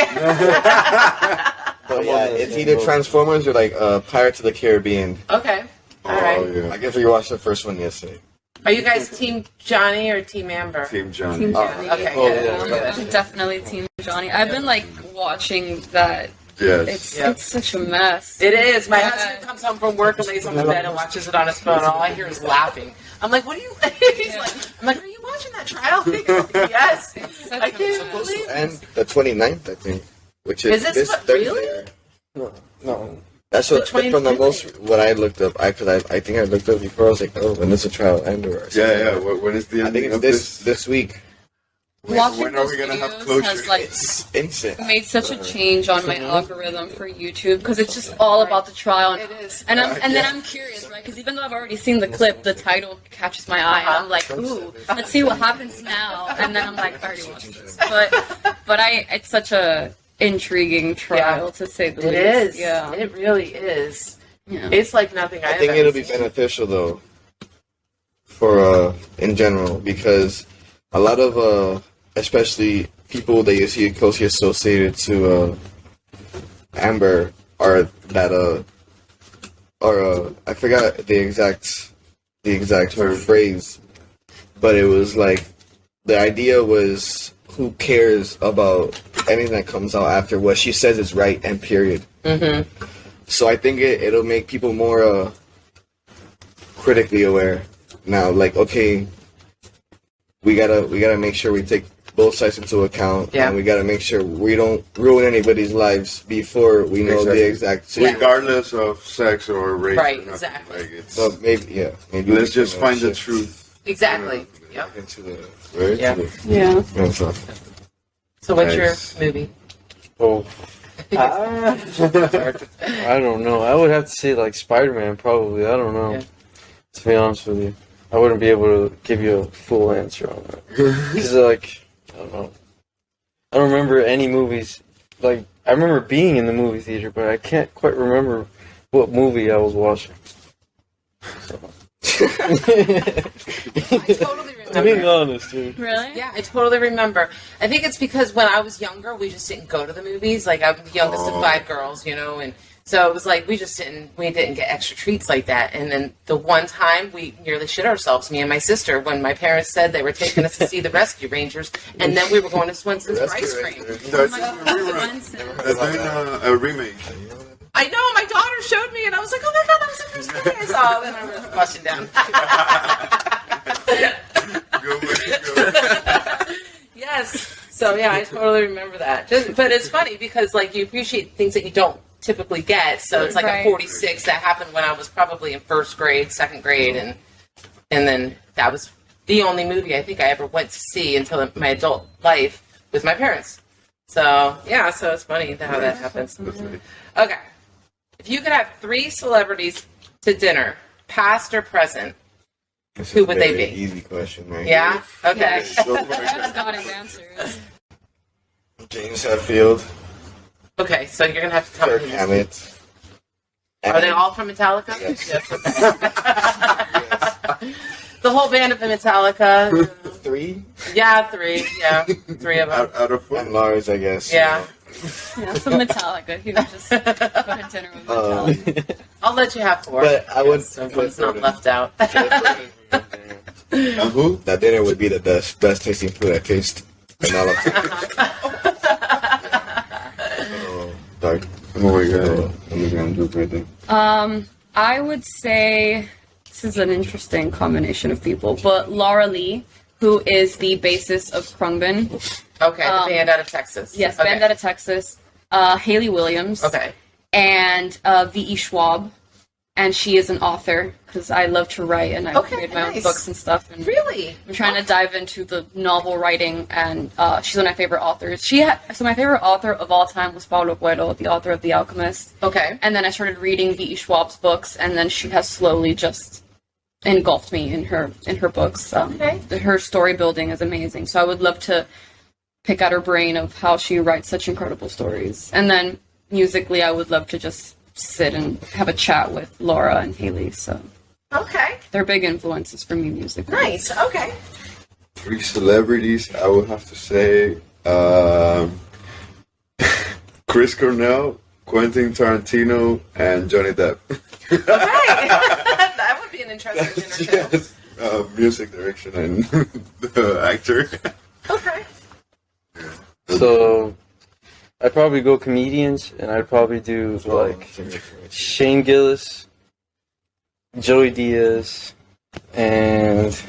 But yeah, it's either Transformers or like Pirates of the Caribbean. Okay. All right. Oh, yeah. I guess we watched the first one yesterday. Are you guys Team Johnny or Team Amber? Team Johnny. Team Johnny. Okay. Good. Definitely Team Johnny. I've been like watching that. Yes. It's such a mess. It is. My husband comes home from work and lays on the bed and watches it on his phone. All I hear is laughing. I'm like, what are you? He's like, I'm like, are you watching that trial? Yes. I can't believe it. And the 29th, I think, which is this this what, Thursday. really? No. That's what from the most what I looked up. I think I looked up before. I was like, oh, when is the trial end or something? Yeah. When is the I think ending it's of this week. Watching when are we those gonna have videos closure? has like It's instant. made such a change on my algorithm for YouTube, because it's just all about the trial. It is. And then I'm curious, right? Because even though I've already seen the clip, the title catches my eye, and I'm like, ooh, let's see what happens now. And then I'm like, I already watched this, but it's such a intriguing trial to say the least. It is. Yeah. It really is. Yeah. It's like nothing I think it'll be beneficial though, for in general, because a lot of especially people that you see closely associated to Amber are that I forgot the exact phrase, but it was like the idea was, who cares about anything that comes out after what she says is right and period. Mm-hmm. So I think it'll make people more critically aware now. Like, okay, we gotta make sure we take both sides into account. Yeah. And we got to make sure we don't ruin anybody's lives before we know the exact situation. Regardless of sex or race. Right, or nothing. exactly. Like it's, So maybe maybe let's just find the truth. Exactly. Yep. into the right. Yeah. Yeah. So what's your Nice. movie? Oh, I don't know. I would have to say like Spider-Man, probably. I don't know. Yeah. To be honest with you, I wouldn't be able to give you a full answer on that because, like, I don't know. I don't remember any movies. Like, I remember being in the movie theater, but I can't quite remember what movie I was watching. So. I totally remember. Being honest, dude. Really? Yeah, I totally remember. I think it's because when I was younger, we just didn't go to the movies. Like, I'm the youngest of 5 girls, you know, and so it was like we didn't get extra treats like that. And then the one time we nearly shit ourselves, me and my sister, when my parents said they were taking us to see the Rescue Rangers, and then we were going to Swenson's for ice cream. They're doing a remake. I know, my daughter showed me, and I was like, oh my god, that was the first movie I saw. Then I was blushing down. Yes. So yeah, I totally remember that. But it's funny because like you appreciate things that you don't typically get. So it's like Right. a 46 that happened when I was probably in first grade, second grade, and then that was the only movie I think I ever went to see until my adult life with my parents. So yeah, so it's funny how that happens. Okay, if you could have 3 celebrities to dinner, past or present, who would they be? Easy question, man. Yeah. Okay. That's got his answers. James Hetfield, Okay, so you're gonna have to tell Kirk me. who's- Hammett. Are they all from Metallica? Yes. The whole band of Metallica. 3? Yeah, 3. Yeah, 3 of them. Out of And Lars, I guess. Yeah. Yeah, some Metallica. He would just go to dinner with Metallica. I'll let you have 4. But I would. So one's not left out. And who? That dinner would be the best tasting food I taste in all of Dark. Oh my god. Underground group right there. I would say this is an interesting combination of people, but Laura Lee, who is the bassist of Krungbin. Okay, the band out of Texas. Yes, Okay. band out of Texas. Haley Williams. Okay. And V.E. Schwab. And she is an author, because I love to write, and I create my own nice. books and stuff. And Really? I'm trying to dive into the novel writing, and she's one of my favorite authors. So my favorite author of all time was Paulo Coelho, the author of The Alchemist. Okay. And then I started reading V.E. Schwab's books, and then she has slowly just engulfed me in her books. Okay. Her story building is amazing. So I would love to pick out her brain of how she writes such incredible stories. And then musically, I would love to just sit and have a chat with Laura and Haley. So Okay. they're big influences for me musically. Nice. Okay. 3 celebrities, I would have to say Chris Cornell, Quentin Tarantino, and Johnny Depp. Okay. That would be an interesting dinner too. Yes. Music direction and the actor. Okay. So I'd probably go comedians, and I'd probably do like Shane Gillis, Joey Diaz, and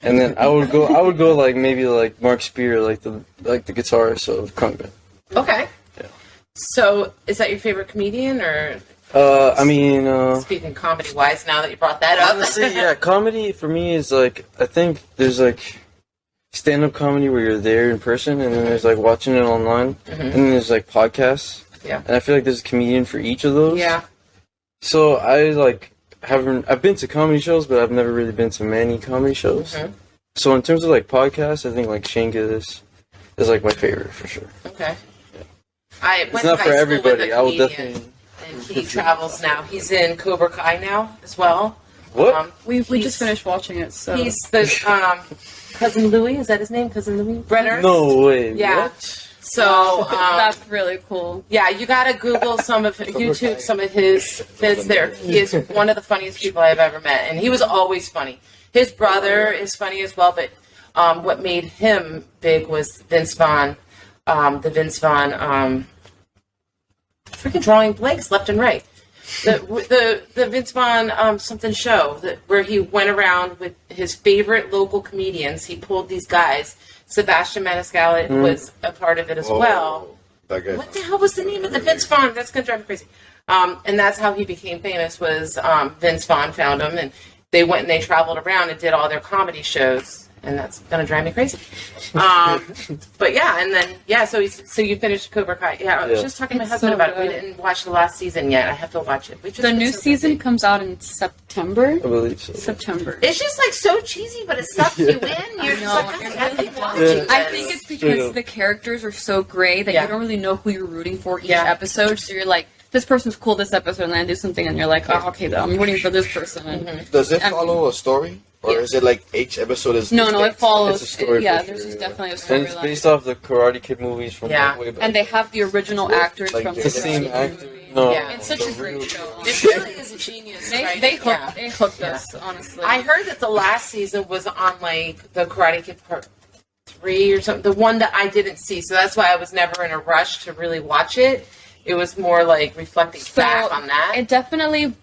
then I would go like maybe like Mark Spear, like the guitarist of Krungbin. Okay. Yeah. So, is that your favorite comedian, or I mean, speaking comedy-wise? Now that you brought that up, honestly, yeah, comedy for me is like, I think there's like stand-up comedy where you're there in person, and then there's like watching it online, and then there's like podcasts. Yeah. And I feel like there's a comedian for each of those. Yeah. So I've been to comedy shows, but I've never really been to many comedy shows. Mhm. So in terms of like podcasts, I think like Shane Gillis is like my favorite for sure. Okay. I went It's to not high for school everybody. with a I will comedian, definitely. and he travels now. He's in Cobra Kai now as well. What? We He's- just finished watching it, so He's the Cousin Louis. Is that his name? Cousin Louis Brenner. No way. Yeah. What? So that's really cool. yeah, you gotta Google some of YouTube, some of his bits there. He is one of the funniest people I've ever met, and he was always funny. His brother is funny as well, but what made him big was Vince Vaughn. The Vince Vaughn, freaking drawing blanks left and right. The Vince Vaughn something show where he went around with his favorite local comedians. He pulled these guys. Sebastian Maniscalco was a part of it as well. That guy. What the hell was the name of the Vince Vaughn? That's gonna drive me crazy. And that's how he became famous. Was Vince Vaughn found him, and they went and they traveled around and did all their comedy shows. And that's gonna drive me crazy. But yeah, and then so you finished Cobra Kai. Yeah, I was just talking to my husband about it. We didn't watch the last season yet. I have to watch it. The new season comes out in September. I believe so. September. It's just like so cheesy, but it sucks you in. You're just like, I can't keep watching this. I think it's because the characters are so gray that you don't really know who you're rooting for each episode. So you're like, this person's cool this episode, and then I do something, and you're like, oh, okay, I'm rooting for this person. And, Does it follow a story? Or is it like each episode is No, it follows. It's a story. There's definitely a story. And it's based off the Karate Kid movies from way back. And they have the original actors Like from the the same 60s actor. movie. No. It's such a great show. It really is genius. They hooked us, honestly. I heard that the last season was on like the Karate Kid Part 3 or something. The one that I didn't see, so that's why I was never in a rush to really watch it. It was more like reflecting back on that. It definitely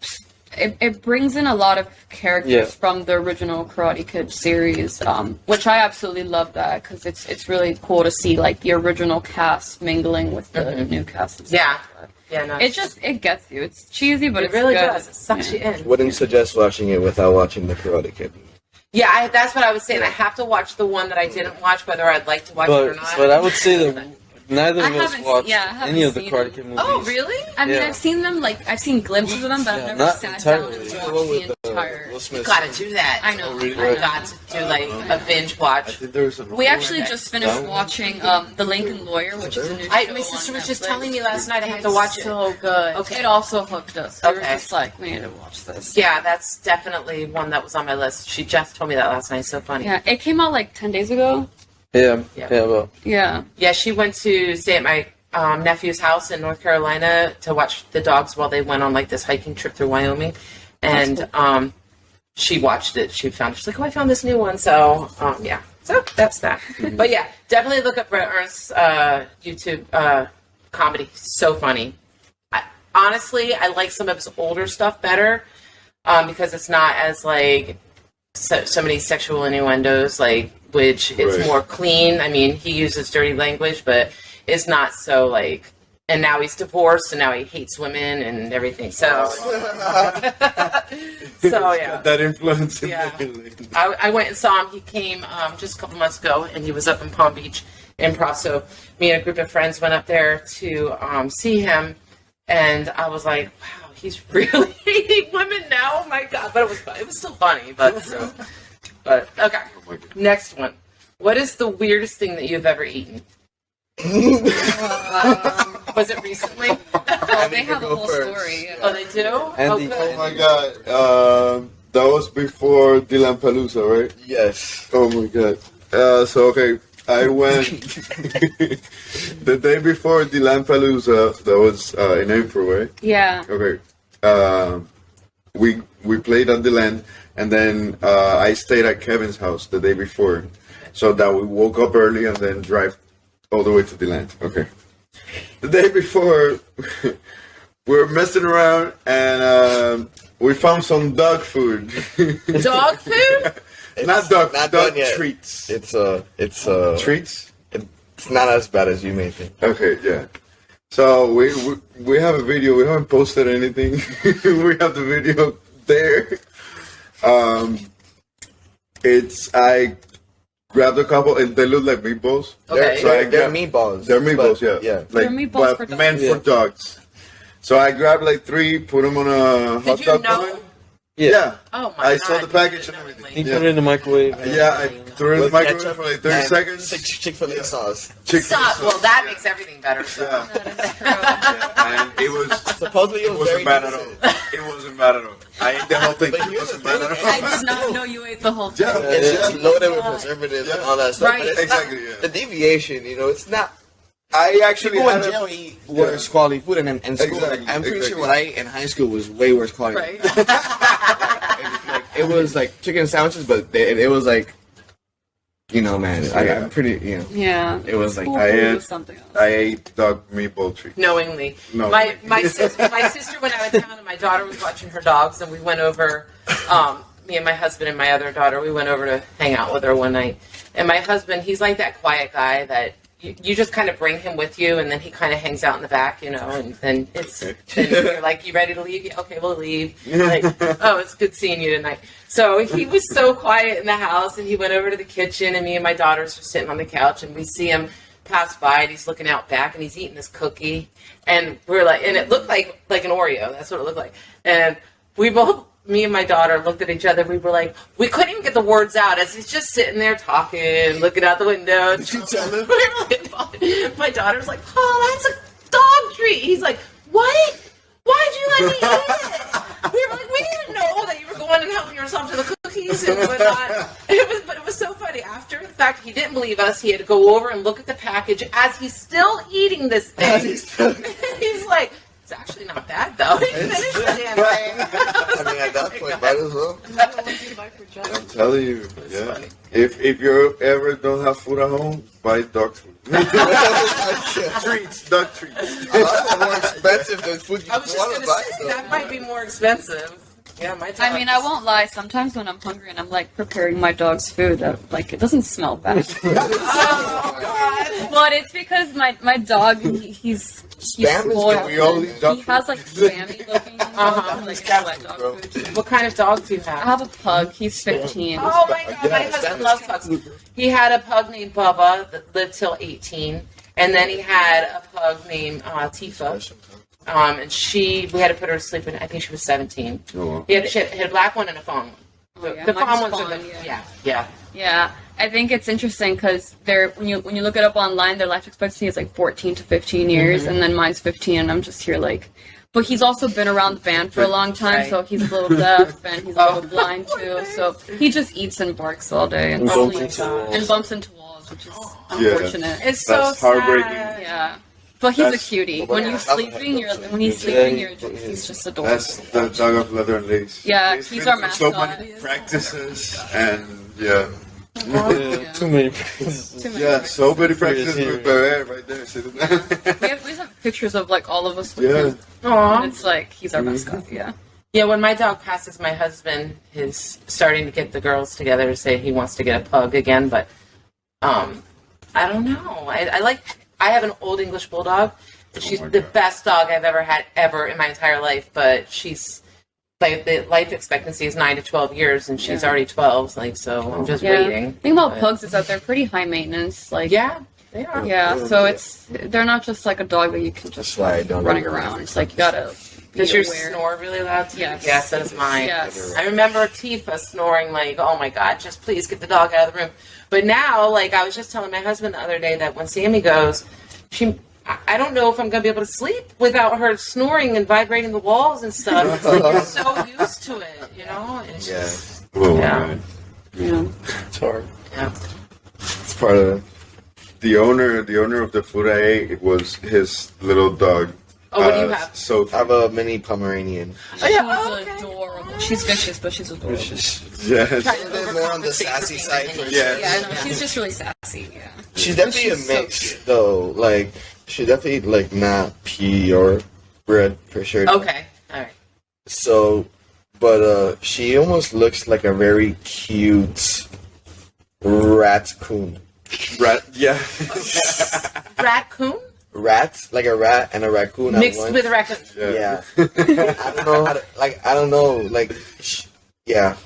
it brings in a lot of characters from the original Karate Kid series, which I absolutely love that because it's really cool to see like the original cast mingling with the new cast. And stuff. No. It gets you. It's cheesy, but it really does. It sucks you in. Wouldn't suggest watching it without watching the Karate Kid. Yeah, that's what I was saying. I have to watch the one that I didn't watch, whether I'd like to watch it or not. But I would say that neither of us watched any of the seen Karate Kid movies. Oh, really? I mean, I've seen them, I've seen glimpses of them, but I've never not sat down entirely. to watch the entire. You gotta do that. I know. I got to do like a binge watch. We actually just finished watching The Lincoln Lawyer, which is a new show. My sister was just telling me last night I have to watch it. So good. Okay. It also hooked us. We were Okay. just like, we need to watch this. Yeah, that's definitely one that was on my list. She just told me that last night. So funny. Yeah, it came out like 10 days ago. Yeah. Yeah. Yeah, she went to stay at my nephew's house in North Carolina to watch the dogs while they went on like this hiking trip through Wyoming, and she watched it. She's like, oh, I found this new one. So yeah, so that's that. But yeah, definitely look up Brett Ernst's YouTube comedy. So funny. Honestly, I like some of his older stuff better because it's not as like so many sexual innuendos, like which it's more clean. I mean, he uses dirty language, but it's not so like. And now he's divorced, and now he hates women and everything. So, so yeah, That influence. Yeah. I went and saw him. He came just a couple months ago, and he was up in Palm Beach Improv. So me and a group of friends went up there to see him, and I was like, wow, he's really hating women now. Oh my god! But it was still funny. But okay, next one. What is the weirdest thing that you've ever eaten? Was it recently? Oh, they have a whole story. Yeah. Oh, they do? Andy. Oh, Oh my god. That was before Dylan Palooza, right? Yes. Oh my god. So okay, I went the day before Dylan Palooza. That was in April, right? Yeah. Okay. We played at Dylan, and then I stayed at Kevin's house the day before, so that we woke up early and then drive all the way to Dylan. Okay. The day before, we were messing around and we found some dog food. dog food? Not dog yet. treats. It's Treats? It's not as bad as you may think. Okay, yeah. So we have a video. We haven't posted anything. We have the video there. I grabbed a couple, and they look like meatballs. Okay. They're meatballs. They're meatballs, yeah. Yeah. Like, They're meatballs for but meant dogs. for dogs. So I grabbed like 3, put them on a hot Did you dog know? bun. Yeah. Oh my god. I saw the package and everything. He put it in the microwave. Yeah, I threw it in the With microwave ketchup for like 30 and seconds. Chick-fil-A sauce. Stop. Well, that makes everything better. So. Yeah. And it was Supposedly it was very wasn't bad at all. decent. It wasn't bad at all. I ate the whole thing. But It here's wasn't the bad thing. at all. I did not know you ate the whole thing. Yeah, It's just loaded with preservatives and all that stuff. Right. But it's Exactly, not, yeah. the deviation, it's not. I actually People in had a- jail eat worse quality food, and in school, Exactly, like, I'm pretty exactly. sure what I ate in high school was way worse quality. Right. It was like chicken sandwiches, but it was like you know, man, I'm pretty, you know. Yeah. It was like School I food ate- was something else. I ate dog meatball treats. Knowingly. No. My sister went out of town and my daughter was watching her dogs and we went over, me and my husband and my other daughter, we went over to hang out with her one night. And my husband, he's like that quiet guy that you just kind of bring him with you and then he kind of hangs out in the back, you know, and then then you're like, you ready to leave? Yeah, okay, we'll leave. Like, oh, it's good seeing you tonight. So he was so quiet in the house and he went over to the kitchen and me and my daughters were sitting on the couch and we see him pass by and he's looking out back and he's eating this cookie and we're like, and it looked like an Oreo. That's what it looked like. And we both, me and my daughter looked at each other. We were like, we couldn't even get the words out as he's just sitting there talking, looking out the window. Did you tell him? My daughter's like, oh, that's a dog treat. He's like, what? Why'd you let me eat it? We were like, we didn't know that you were going and helping yourself to the cookies and whatnot. But it was so funny. After the fact, he didn't believe us. He had to go over and look at the package as he's still eating this thing. He's like, it's actually not bad, though. He finished the damn thing. I mean, at that point, might as well. I'm telling you, yeah. If you ever don't have food at home, buy dog food. Treats, dog treats. That's more expensive than food you I was just want going to to buy. say, though. that might be more expensive. Yeah, my dog. I mean, I won't lie. Sometimes when I'm hungry and I'm like preparing my dog's food, like it doesn't smell bad. Oh, God. But it's because my dog, he's Spam is spoiled. we all eat dog He has like spammy looking. Uh-huh. Like, Cat wet food, dog bro. food. What kind of dog do you I have? have a pug. He's 15. Oh, my God. My husband loves pugs. He had a pug named Bubba that lived till 18. And then he had a pug named Tifa. And we had to put her to sleep when I think she was 17. Oh, wow. He had a black one and a fawn one. Oh, yeah. The Mine's fawn ones fawn, are the, yeah. yeah. Yeah, I think it's interesting because when you look it up online, their life expectancy is like 14 to 15 years, and then mine's 15, and I'm just here like. But he's also been around the band for a long time, Right. so he's a little deaf and he's a little blind too. So he just eats and barks all day and Bumps sleeps into walls. and bumps into walls, which is Yeah. unfortunate. It's That's so heartbreaking. sad. Yeah, but he's That's- a cutie. But When yeah, you're I haven't sleeping, had he's just adorable. That's the dog of leather and lace. Yeah, He's he's been our through so mascot. many practices and yeah. Yeah. Too many practices. Too many Yeah, so many practices here. with Bel right there sitting there. we have pictures of like all of us with Yeah. him. Aw. And it's like he's our mascot. Yeah. Yeah, when my dog passes, my husband is starting to get the girls together to say he wants to get a pug again, but I don't know. I have an old English bulldog. She's the best dog I've ever had in my entire life, but she's like the life expectancy is 9 to 12 years, and she's already 12. Like, so I'm just waiting. The thing about But- pugs is that they're pretty high maintenance. Like, Yeah, they are. yeah. So they're not just like a dog that you can just Slide down running the- around. It's like you gotta be Does yours aware. snore really loud too? Yes. Yes, that is mine. Yes. I remember Tifa snoring like, oh my God, just please get the dog out of the room. But now, like, I was just telling my husband the other day that when Sammy goes, I don't know if I'm going to be able to sleep without her snoring and vibrating the walls and stuff. It's like you're so used to it, you know? It's Yeah. just, Oh, Yeah. man. Yeah. It's hard. yeah. It's part of it. The owner of the food I ate, it was his little dog. Oh, what do you have? Sophie. I have a mini Pomeranian. Oh, yeah. Oh, She's okay. adorable. She's vicious, but she's adorable. Yes. Trying to A bit more on the overcompensate sassy for side being for Yeah. Yeah, no, she's just really sassy. Yeah. She's definitely She's a so mix, cute. though. Like, she's definitely, like, not pure bred, for sure. Okay. All right. So, but, she almost looks like a very cute raccoon. Rat. Yeah. Raccoon? Rat? Like a rat and a raccoon at Mixed once. with a raccoon. Yeah. I don't know how to, like, I don't know, like, yeah.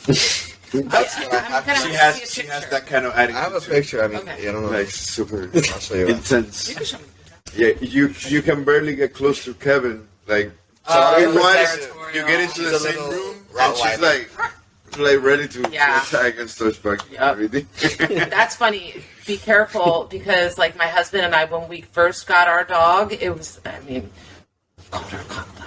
That's I'm what I kind have. of She see a has picture. that kind of attitude. I have a picture, I mean, Okay. I don't know. Like super I'll show you. intense. You can show me. Yeah, you can barely get close to Kevin. Like Oh, it was, territorial. you get into She's the a same little room and she's Rottweiler. like ready to Yeah. attack and start barking Yep. and everything. That's funny. Be careful because, like, my husband and I, when we first got our dog, it was, I mean, called her a cockblocker.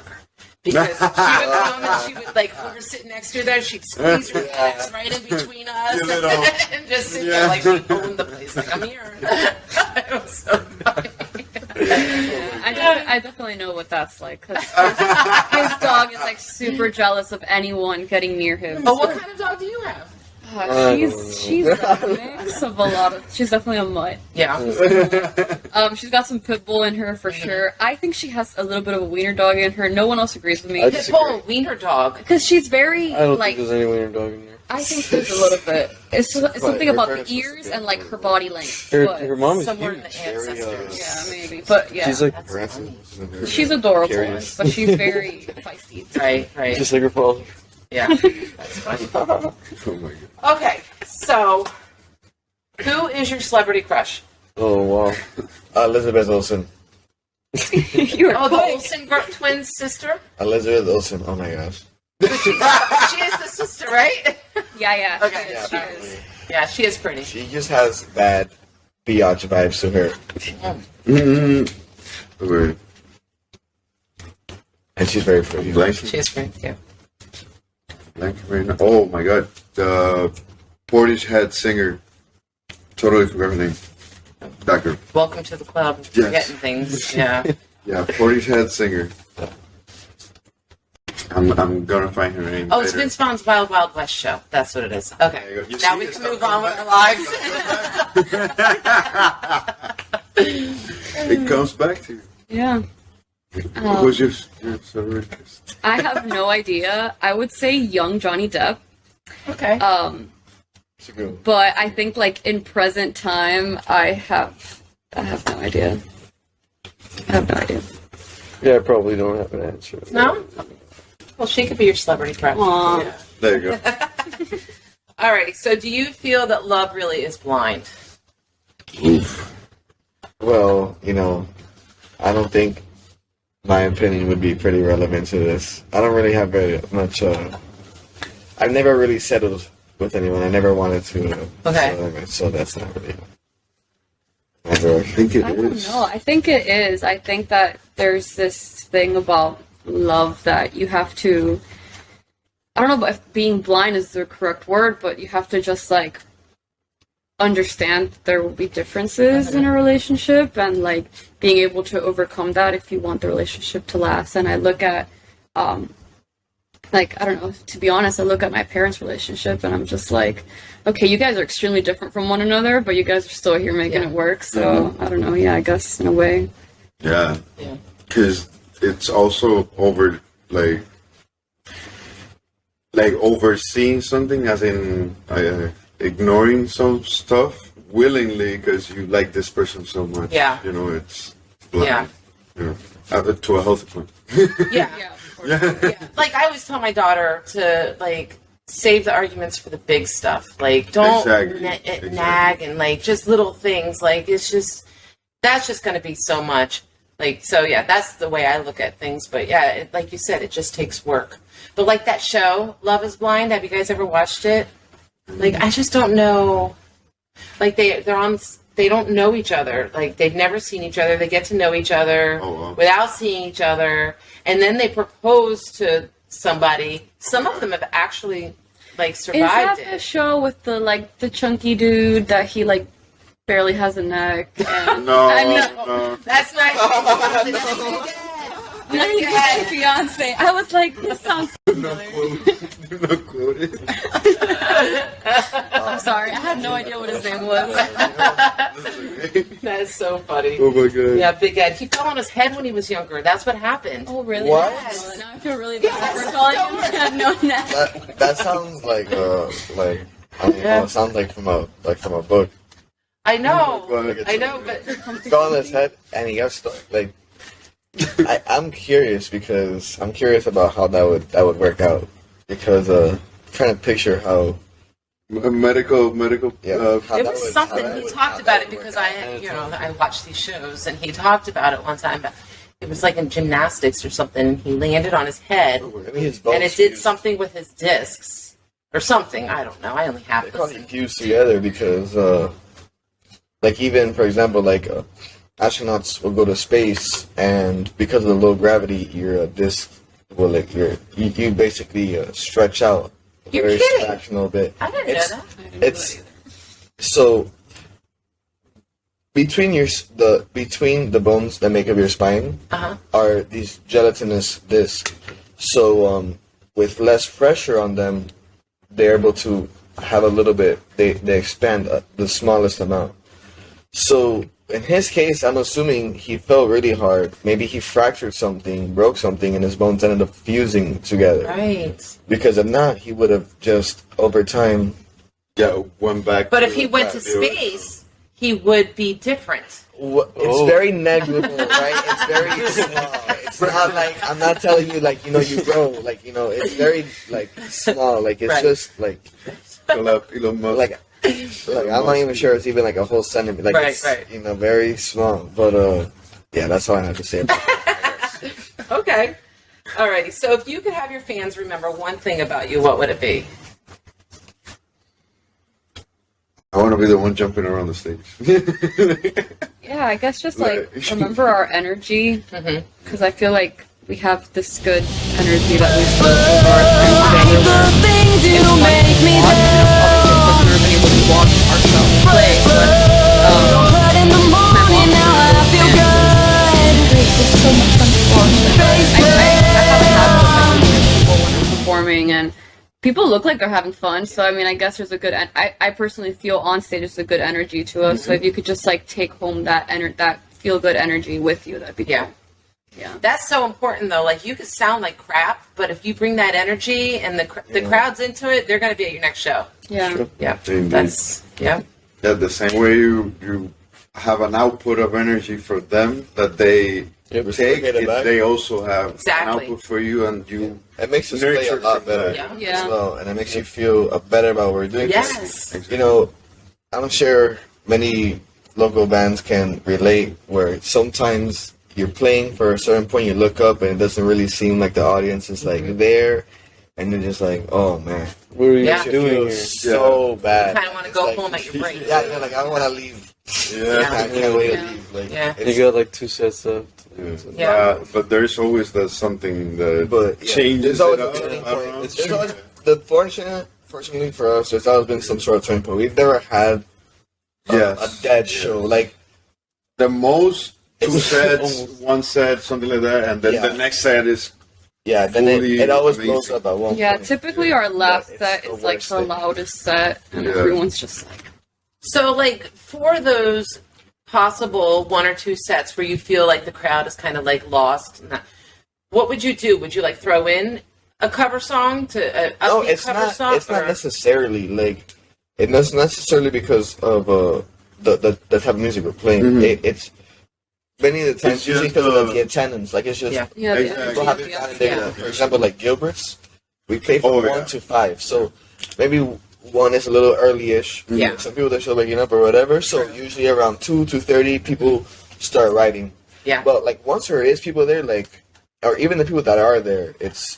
Because she would come and she would, like, we were sitting next to her there, she'd squeeze her legs right in between us You little- and just sit there like she owned the place. Like, I'm here. It was so funny. I definitely know what that's like. 'Cause his dog is like super jealous of anyone getting near him. Oh, what kind of dog do you have? She's a mix of a lot of. She's definitely a mutt. Yeah. She's got some pit bull in her for sure. I think she has a little bit of a wiener dog in her. No one else agrees with me. Pit bull, wiener dog. Because she's very I don't like. think there's any wiener dog in there. I think there's a little bit. It's something her about the parents was ears good. and like her body length. Her mom is Somewhere huge. in the ancestors. Yeah, maybe. But yeah, She's like she's adorable, Curious. but she's very feisty. Right. just like her father. Yeah. That's funny. Oh my god. Okay, so who is your celebrity crush? Oh wow. Elizabeth Olsen. You're Oh, the quick. Olsen twin sister? Elizabeth Olsen. Oh my gosh. She is the sister, right? Yeah. Okay. She is. Yeah, she is pretty. She just has bad biatch vibes to her, Wait, and she's very pretty. blanking, She is pretty, yeah. blanking right now. Oh my god. The Portishead singer. Totally forgot her name. That girl. Welcome to the club. Yes. Forgetting things. Yeah. Yeah, Portishead singer. I'm gonna find her name. Oh, it's later. Vince Vaughn's Wild Wild West show. That's what it is. Okay. There you go. You Now see, we it's can not move on with coming our lives. It comes back to you. Yeah. What was your celebrity? I have no idea. I would say young Johnny Depp. Okay. It's a good one. But I think like in present time, I have no idea. I have no idea. Yeah, I probably don't have an answer. No? Well, she could be your celebrity crush. Aw. Yeah. There you go. Alrighty, so do you feel that love really is blind? Oof. Well, I don't think my opinion would be pretty relevant to this. I don't really have very much. I've never really settled with anyone. I never wanted to. Okay. So that's not really. I think it I don't is. know. I think it is. I think that there's this thing about love that you have to. I don't know if being blind is the correct word, but you have to just like understand that there will be differences in a relationship and like being able to overcome that if you want the relationship to last. And I look at, like, I don't know, to be honest, I look at my parents' relationship and I'm just like, okay, you guys are extremely different from one another, but you guys are still here making it work. So I don't know. Yeah, I guess in a way. Yeah. Yeah. Because it's also overseeing something, as in ignoring some stuff willingly because you like this person so much. Yeah. It's blind. Yeah. To a healthy point. Yeah. of course. Yeah. Like, I always tell my daughter to, like, save the arguments for the big stuff. Like, don't Exactly. nag and, like, just little things. Like, that's just going to be so much. Like, so, yeah, that's the way I look at things. But, yeah, like you said, it just takes work. But, like, that show, Love is Blind, have you guys ever watched it? Like, I just don't know. Like, they don't know each other. Like, they've never seen each other. They get to know each other without seeing each other. And then they propose to somebody. Some of them have actually, like, Is survived that the it. show with the chunky dude that he like barely has a neck? And, No. I mean, That's my my fiance. I was like, this sounds familiar. Do not quote it. I'm sorry, I had no idea what his name was. That is so funny. Oh my god. Yeah, Big Ed. He fell on his head when he was younger. That's what happened. Oh really? What? Oh, now I feel really bad for calling him had no neck. That sounds like it sounds like from a book. I know. But I know, but Fell on his head and he got stuck. Like, I'm curious because I'm curious about how that would work out because trying to picture how medical. how it that was would- something. how He that talked would about it work because out. I watched these shows and he talked about it one time. But it was like in gymnastics or something. And he landed on his head Maybe his and bones it did fused. something with his discs or something. I don't know. I only half They probably listened. fused together because, like, even for example, like astronauts will go to space, and because of the low gravity, your disc will like you basically stretch out a You're very kidding. fractional bit. I didn't It's- know that. It's so between between the bones that make up your spine Uh-huh. are these gelatinous discs. So with less pressure on them, they're able to have a little bit. They expand the smallest amount. So in his case, I'm assuming he fell really hard. Maybe he fractured something, broke something, and his bones ended up fusing together. Right. Because if not, he would have just over time. Yeah, went back. But if he went to space, he would be different. It's very negligible, right? It's very small. It's not like, I'm not telling you, like, you know, you grow. Like, you know, it's very, like, small. Like, it's just, like, Elon Musk. like, I'm not even sure it's even, like, a whole centimeter. Like, it's, you know, very small. But, yeah, that's all I have to say about it. Okay. Alrighty. So if you could have your fans remember one thing about you, what would it be? I want to be the one jumping around the stage. Yeah, I guess just like remember our energy, because I feel like we have this good energy that we still over our time together. It's fun to watch, obviously, of course, we've never been able to watch ourselves play, but it's so much fun to watch. I haven't had those people when I'm performing, and people look like they're having fun, so I mean, I guess there's a good. I personally feel on stage there's a good energy to us. So if you could just like take home that that feel good energy with you, that'd be cool. Yeah. That's so important though. Like you could sound like crap, but if you bring that energy and the crowd's into it, they're gonna be at your next show. Yeah. Sure. Yeah. That's Yeah, the same way you have an output of energy for them that they take, they also have an output for you, and you. It makes us play a lot better as well, and it makes you feel better about what we're doing. Yes. You know, I'm sure many local bands can relate where sometimes you're playing for a certain point, you look up and it doesn't really seem like the audience is like there, and you're just like, oh man, what are you doing here? So bad. You kind of want to go home at your break. Yeah, like I want to leave. I can't wait to leave. Like, you got like 2 sets left. But there's always that something that changes. There's always a turning point. Fortunately for us, there's always been some sort of turning point. We've never had a dead show. Like the most 2 sets, 1 set, something like that, and then the next set is. Yeah, then it always blows up at one point. Yeah, typically our last set is like the loudest set, and everyone's just like. So, like, for those possible 1 or 2 sets where you feel like the crowd is kind of like lost, what would you do? Would you like throw in a cover song to no? It's not. It's not necessarily like it's not necessarily because of the type of music we're playing. It's many of the times usually because of the attendance. Like it's just people have it down there. For example, like Gilbert's, we play from 1 to 5. So maybe 1 is a little early-ish. Yeah. Some people they're still waking up or whatever. So usually around 2:30, people start writing. Yeah. But like once there is people there, like, or even the people that are there, it's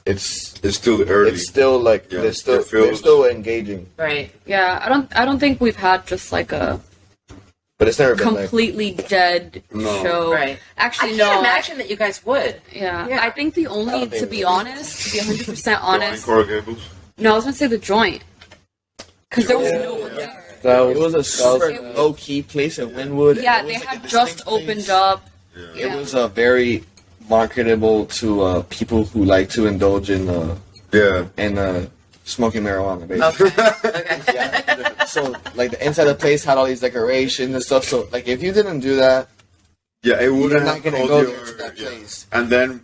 it's still early. It's still like they're still engaging. Right. Yeah. I don't think we've had just like a. But it's never been completely dead show. Right. Actually, I can't imagine that you guys would. Yeah. I think the only, to be honest, to be 100% honest. Coral Gables? No, I was gonna say the Joint. Because there was no one there. It was a super low-key place in Wynwood. Yeah, they had just opened up. Yeah. It was very marketable to people who like to indulge in smoking marijuana, basically. Okay. So, like, the inside of the place had all these decorations and stuff. So, like, if you didn't do that, it wouldn't. You're not gonna go there to that place. And then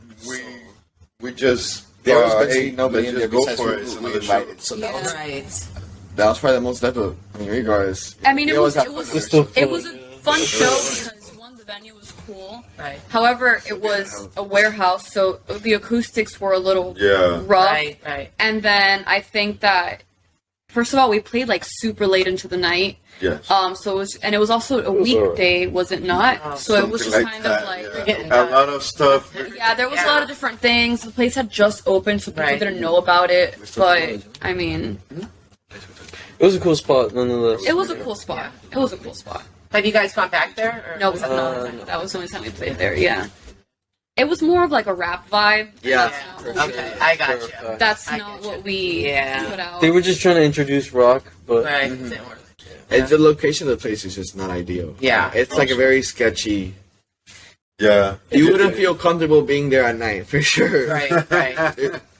we just. There was basically nobody in there go besides for it. who we invited. So that was probably the most difficult. I mean, regardless. I mean, it was a fun show because one, the venue was cool. Right. However, it was a warehouse, so the acoustics were a little rough. Right. And then I think that first of all, we played like super late into the night. Yes. So it was also a weekday, was it not? So it was just kind of like a lot of stuff. Yeah, there was a lot of different things. The place had just opened, so people didn't know about it. But I mean, it was a cool spot, nonetheless. It was a cool spot. It was a cool spot. Have you guys gone back there? Or? No, we have not. That was the only time we played there. Yeah. It was more of like a rap vibe. Yeah. Okay, I got you. That's not what we put out. They were just trying to introduce rock, but and the location of the place is just not ideal. Yeah. It's like a very sketchy. Yeah. You wouldn't feel comfortable being there at night, for sure. Right.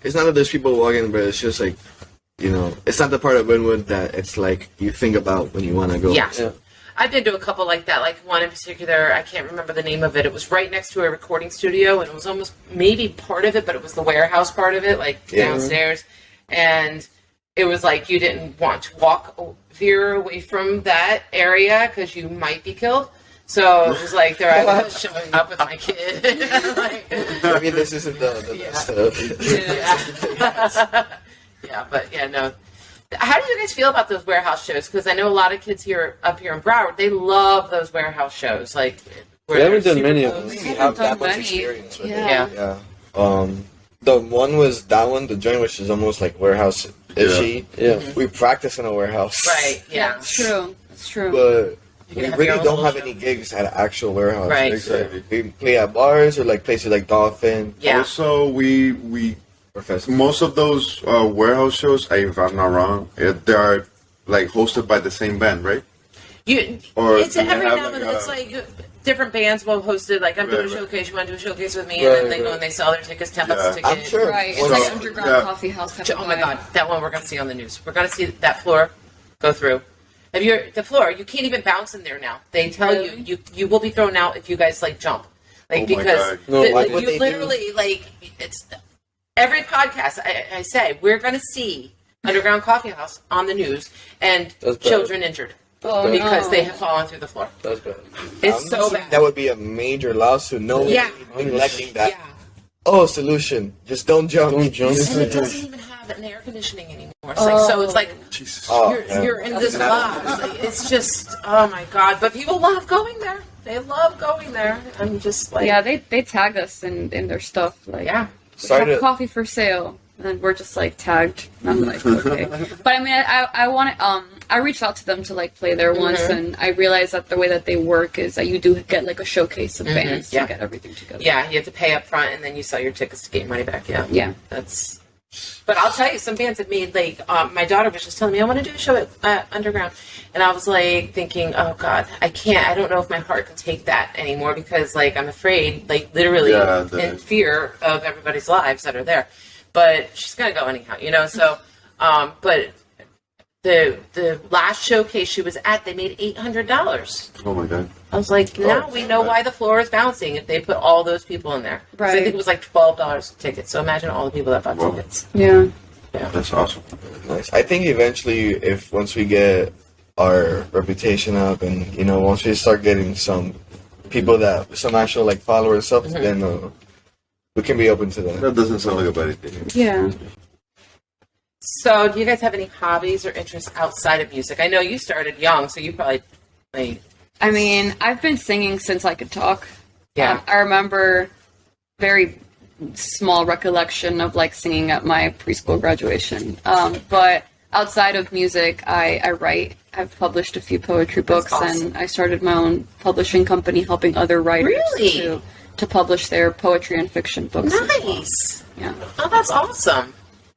It's not that there's people walking, but it's just like you know, it's not the part of Wynwood that it's like you think about when you want to go. Yeah. Yeah. I've been to a couple like that, like one in particular, I can't remember the name of it. It was right next to a recording studio, and it was almost maybe part of it, but it was the warehouse part of it, like downstairs. And it was like you didn't want to veer away from that area because you might be killed. So it was like there I was showing up with my kid. Like, I mean, this isn't the best of. yeah, but yeah, no. How do you guys feel about those warehouse shows? Because I know a lot of kids up here in Broward, they love those warehouse shows. Like, We haven't done many of them. We haven't have done that much many. experience with Yeah. it. Yeah. The one was that one, the joint, which is almost like warehouse-ishy. Yeah. We practice in a warehouse. Right, yeah. It's true. It's true. But You we can have really your own don't little have show. any gigs at an actual warehouse. Right. Exactly. We play at bars or like places like Dolphin. Yeah. Also, we Or festivals. most of those warehouse shows, if I'm not wrong, they are like hosted by the same band, right? Or It's do they every have, now like, and then. It's like different bands will host it. Like, I'm doing a Right, right. showcase. You want to do a showcase with me? And then they go and they sell their tickets, $10 a Yeah. ticket. I'm sure. Right. It's Well, like so- underground yeah. coffee house type of Oh my vibe. God, that one we're going to see on the news. We're going to see that floor go through. Have you the floor? You can't even bounce in there now. They tell Really? you will be thrown out if you guys like jump, like Oh my because God. No, the- why would you they do- literally like it's every podcast. I say we're going to see underground coffee house on the news and That's bad. children injured Oh, because no. they have fallen through the floor. That's bad. It's I'm so assuming bad. That would be a major lawsuit. No one Yeah. neglecting that. Yeah. Oh, solution. Just don't jump. Don't jump. And it doesn't even have an air conditioning anymore. It's like so. It's like Jesus. Oh, you're in this box. Like, it's just oh my God. But people love going there. They love going there. I'm just like Yeah, they tag us in their stuff. Like, yeah. Sorry have to. coffee for sale. And we're just like tagged. And I'm like, okay. But I mean, I want to, I reached out to them to like play there once, and I realized that the way that they work is that you do get like a showcase of bands Yeah. to get everything together. Yeah, you have to pay up front and then you sell your tickets to get your money back. Yeah. Yeah. That's. But I'll tell you, some bands have made like my daughter was just telling me I want to do a show at Underground, and I was like thinking, oh God, I can't. I don't know if my heart can take that anymore because like I'm afraid, like literally in fear of everybody's lives that are there. But she's gonna go anyhow, you know. So, but the last showcase she was at, they made $800. Oh my God. I was like, now we know why the floor is bouncing if they put all those people in there. 'Cause I Right. think it was like $12 a ticket. So imagine all the people that bought Wow. tickets. Yeah. That's awesome. Nice. I think eventually, if once we get our reputation up, and you know, once we start getting some people some actual like followers and stuff, then we can be open to that. That doesn't sound like a bad idea. Yeah. So, do you guys have any hobbies or interests outside of music? I know you started young, so you probably like I mean, I've been singing since I could talk. Yeah. I remember very small recollection of like singing at my preschool graduation. But outside of music, I write. I've published a few poetry books, awesome. and I started my own publishing company helping other writers Really? to publish their poetry and fiction books. as well. nice. Yeah. Oh, that's awesome.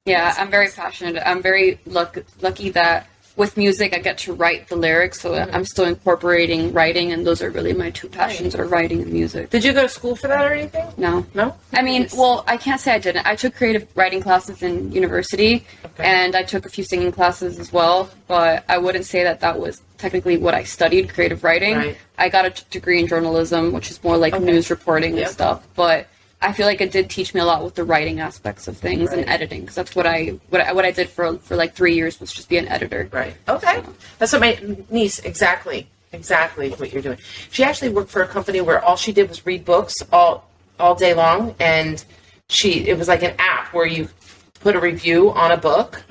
Yeah, I'm very passionate. I'm very lucky that with music I get to write the lyrics, so I'm still incorporating writing, and those are really my two passions, are writing and music. Did you go to school for that or anything? No. No. I mean, well, I can't say I didn't. I took creative writing classes in university, Okay. and I took a few singing classes as well, but I wouldn't say that that was technically what I studied, creative writing. Right. I got a degree in journalism, which is more like Okay. news reporting Yep. and stuff, but I feel like it did teach me a lot with the writing aspects of things and Right. editing, because that's what I did for like 3 years, was just be an editor. Right. Okay. That's what my niece exactly what you're doing. She actually worked for a company where all she did was read books all day long, and it was like an app where you put a review on a book,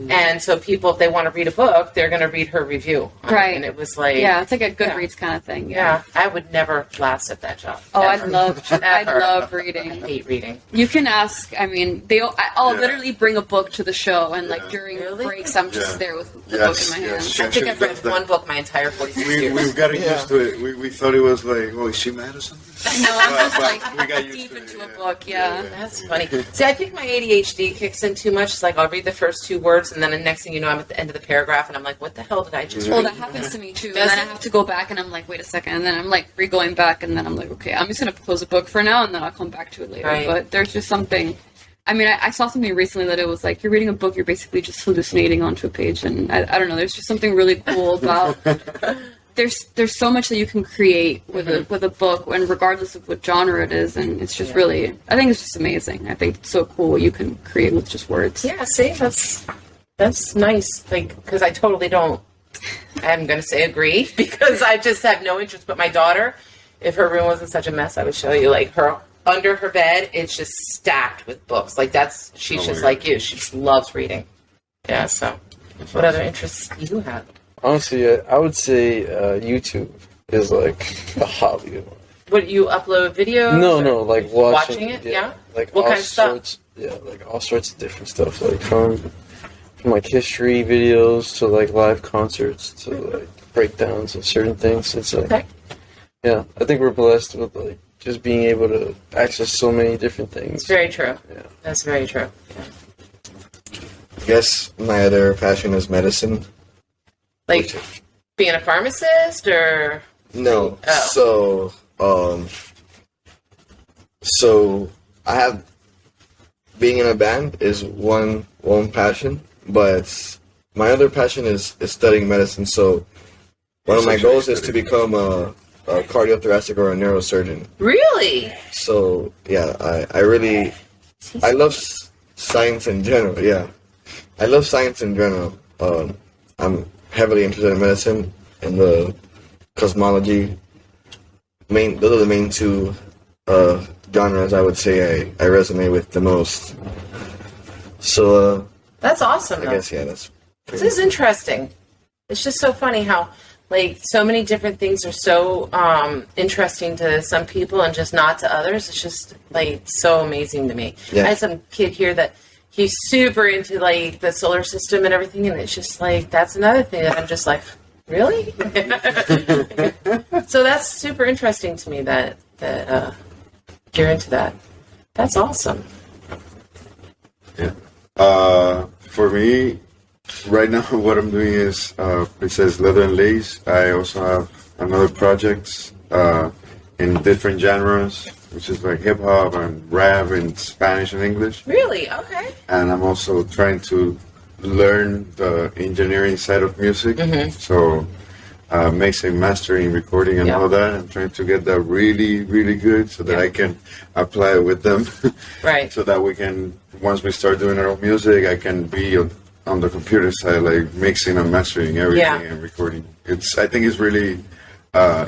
and so people, if they want to read a book, they're going to read her review. Right. And it was like, Yeah, it's like a Goodreads kind of thing. yeah, I would never last at that job. Oh, I Ever. love Ever. I reading. hate reading. You can ask. I mean, I'll literally bring a book to the show, and like during Really? breaks, I'm just Yeah. there with the book in my hand. I think I've read one book my entire 46 years. We've gotten used to it. We thought it was like, oh, is she mad or something? No, I'm just But we got like used deep to it, into yeah. a book. Yeah. That's funny. See, I think my ADHD kicks in too much. It's like I'll read the first two words, and then the next thing you know, I'm at the end of the paragraph, and I'm like, what the hell did I just Well, read? that happens to me too. Does And then I it? have to go back, and I'm like, wait a second, and then I'm like re-going back, and then I'm like, okay, I'm just gonna close the book for now, and then I'll come back to it later. Right. But there's just something. I mean, I saw something recently that it was like you're reading a book, you're basically just hallucinating onto a page, and I don't know. There's just something really cool about. There's so much that you can create with a book, and regardless of what genre it is, and it's just really. I think it's just amazing. I think it's so cool what you can create with just words. Yeah, see, that's nice. Like, because I totally don't. I'm going to say agree because I just have no interest. But my daughter, if her room wasn't such a mess, I would show you. Like her under her bed, it's just stacked with books. Like she's just like you. She just loves reading. Yeah. So, what other interests do you have? Honestly, I would say YouTube is like a hobby of mine. Would you upload videos? No, like watching it. Yeah. Like what all kind of stuff? sorts. Yeah, like all sorts of different stuff. Like from like history videos to like live concerts to like breakdowns of certain things. It's like, Okay. yeah, I think we're blessed with like just being able to access so many different things. It's very true. Yeah. That's very true. I guess my other passion is medicine. Like being a pharmacist or No. Oh. So I have being in a band is one passion, but my other passion is studying medicine. So one of my goals is to become a cardiothoracic or a neurosurgeon. Really? So yeah, I love science in general. Yeah, I love science in general. I'm heavily interested in medicine and the cosmology. Those are the main two genres I would say I resonate with the most. So That's awesome. I Though. guess yeah, that's. This is interesting. It's just so funny how, like, so many different things are so interesting to some people and just not to others. It's just, like, so amazing to me. Yeah. I had some kid here that he's super into, like, the solar system and everything, and it's just, like, that's another thing that I'm just like, really? So that's super interesting to me that you're into that. That's awesome. Yeah. For me, right now, what I'm doing is it says Leather and Lace. I also have another project in different genres, which is like hip hop and rap in Spanish and English. Really? Okay. And I'm also trying to learn the engineering side of music. Mm-hmm. So mixing, mastering, recording, and Yeah. all that. I'm trying to get that really, really good so that Yeah. I can apply it with them. Right. So that we can, once we start doing our own music, I can be on the computer side, like mixing and mastering everything Yeah. and recording. I think it's really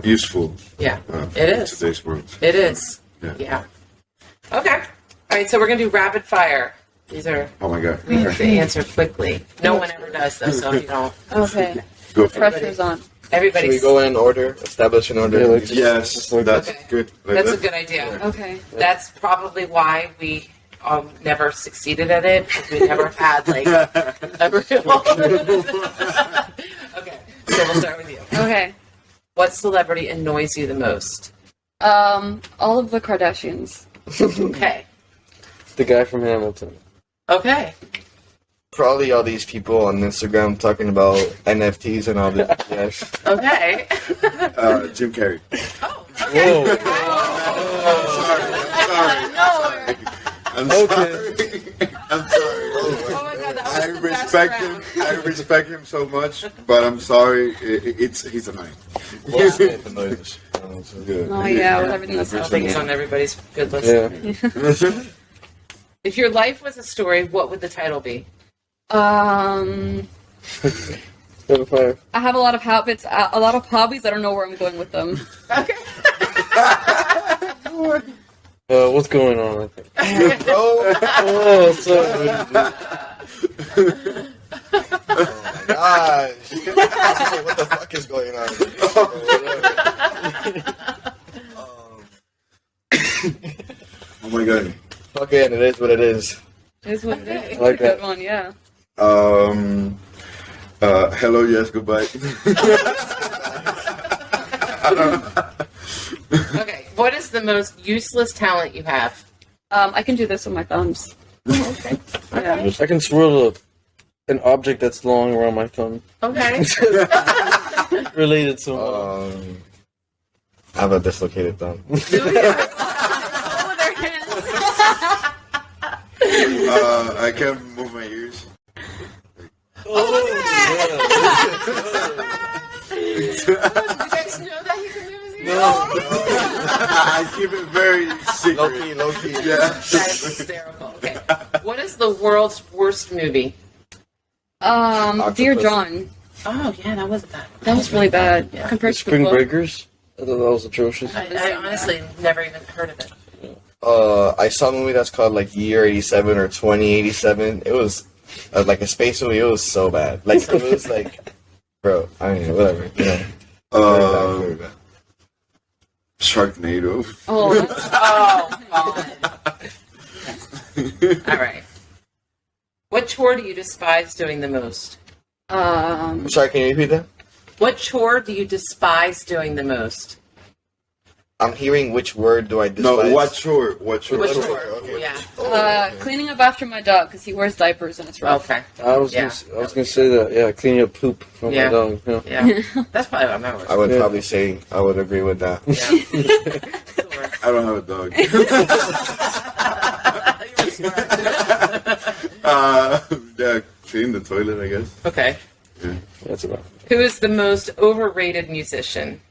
useful. Yeah, it in is. today's world. It is. Yeah. Yeah. Okay. All right, so we're going to do rapid fire. These are, Oh my god. we have to answer quickly. No one ever does, though, so you don't. Okay. Go for it. Pressure's on. Should Everybody's. we go in order? Establish an order. Yeah, like- Yes, that's Okay. good. Like That's a that. good idea. Okay. That's probably why we never succeeded at it, because we never had, like, a real... Okay, so we'll start with you. Okay. What celebrity annoys you the most? All of the Kardashians. Okay. The guy from Hamilton. Okay. Probably all these people on Instagram talking about NFTs and all this. Yes. Okay. Jim Carrey. Oh, okay. Whoa. I'm Okay. sorry. I'm sorry. Oh my God, that was I the best respect round. him. I respect him so much, but I'm sorry. He's annoying. Will Smith annoys the shit out of me, so. Good. Oh yeah, with everything that's I don't think it's happening. on everybody's good list. Yeah. If your life was a story, what would the title be? Um, Fire. I have a lot of habits, a lot of hobbies. I don't know where I'm going with them. Okay. What's going on? I think. Oh, so Oh my gosh. What the fuck is going on? Oh my god. Fuck it, it is what it is. Is what it is. It's like a good that. one, yeah. Hello, yes, goodbye. Okay. What is the most useless talent you have? I can do this with my thumbs. Okay. Yeah. I can swirl an object that's long around my thumb. Okay. Related somehow. I have a dislocated thumb. I can't move my ears. Did you guys know that he could move his ears? No. I keep it very secret. Low key. Yeah. That is hysterical. Okay. What is the world's worst movie? Dear John. Oh, yeah, that was bad. That was really bad Yeah. compared to the Spring book. Breakers. I thought that was atrocious. I honestly never even heard of it. I saw a movie that's called like Year 87 or 2087. It was like a space movie. It was so bad. Like it was like, bro. I mean, whatever. Yeah. Very bad. Sharknado. Oh, that's, God. All right. What chore do you despise doing the most? I'm sorry. Can you repeat that? What chore do you despise doing the most? I'm hearing which word do I despise? No, what chore? What chore? What What chore? okay. Yeah. cleaning up after my dog because he wears diapers and it's rough. Okay. I was gonna say that. Yeah, cleaning up poop from Yeah. my dog. Yeah. Yeah. That's probably what I remember. I would Yeah. probably say I would agree with that. Yeah. I don't have a dog. Yeah, clean the toilet, I guess. Okay. That's about. Who is the most overrated musician?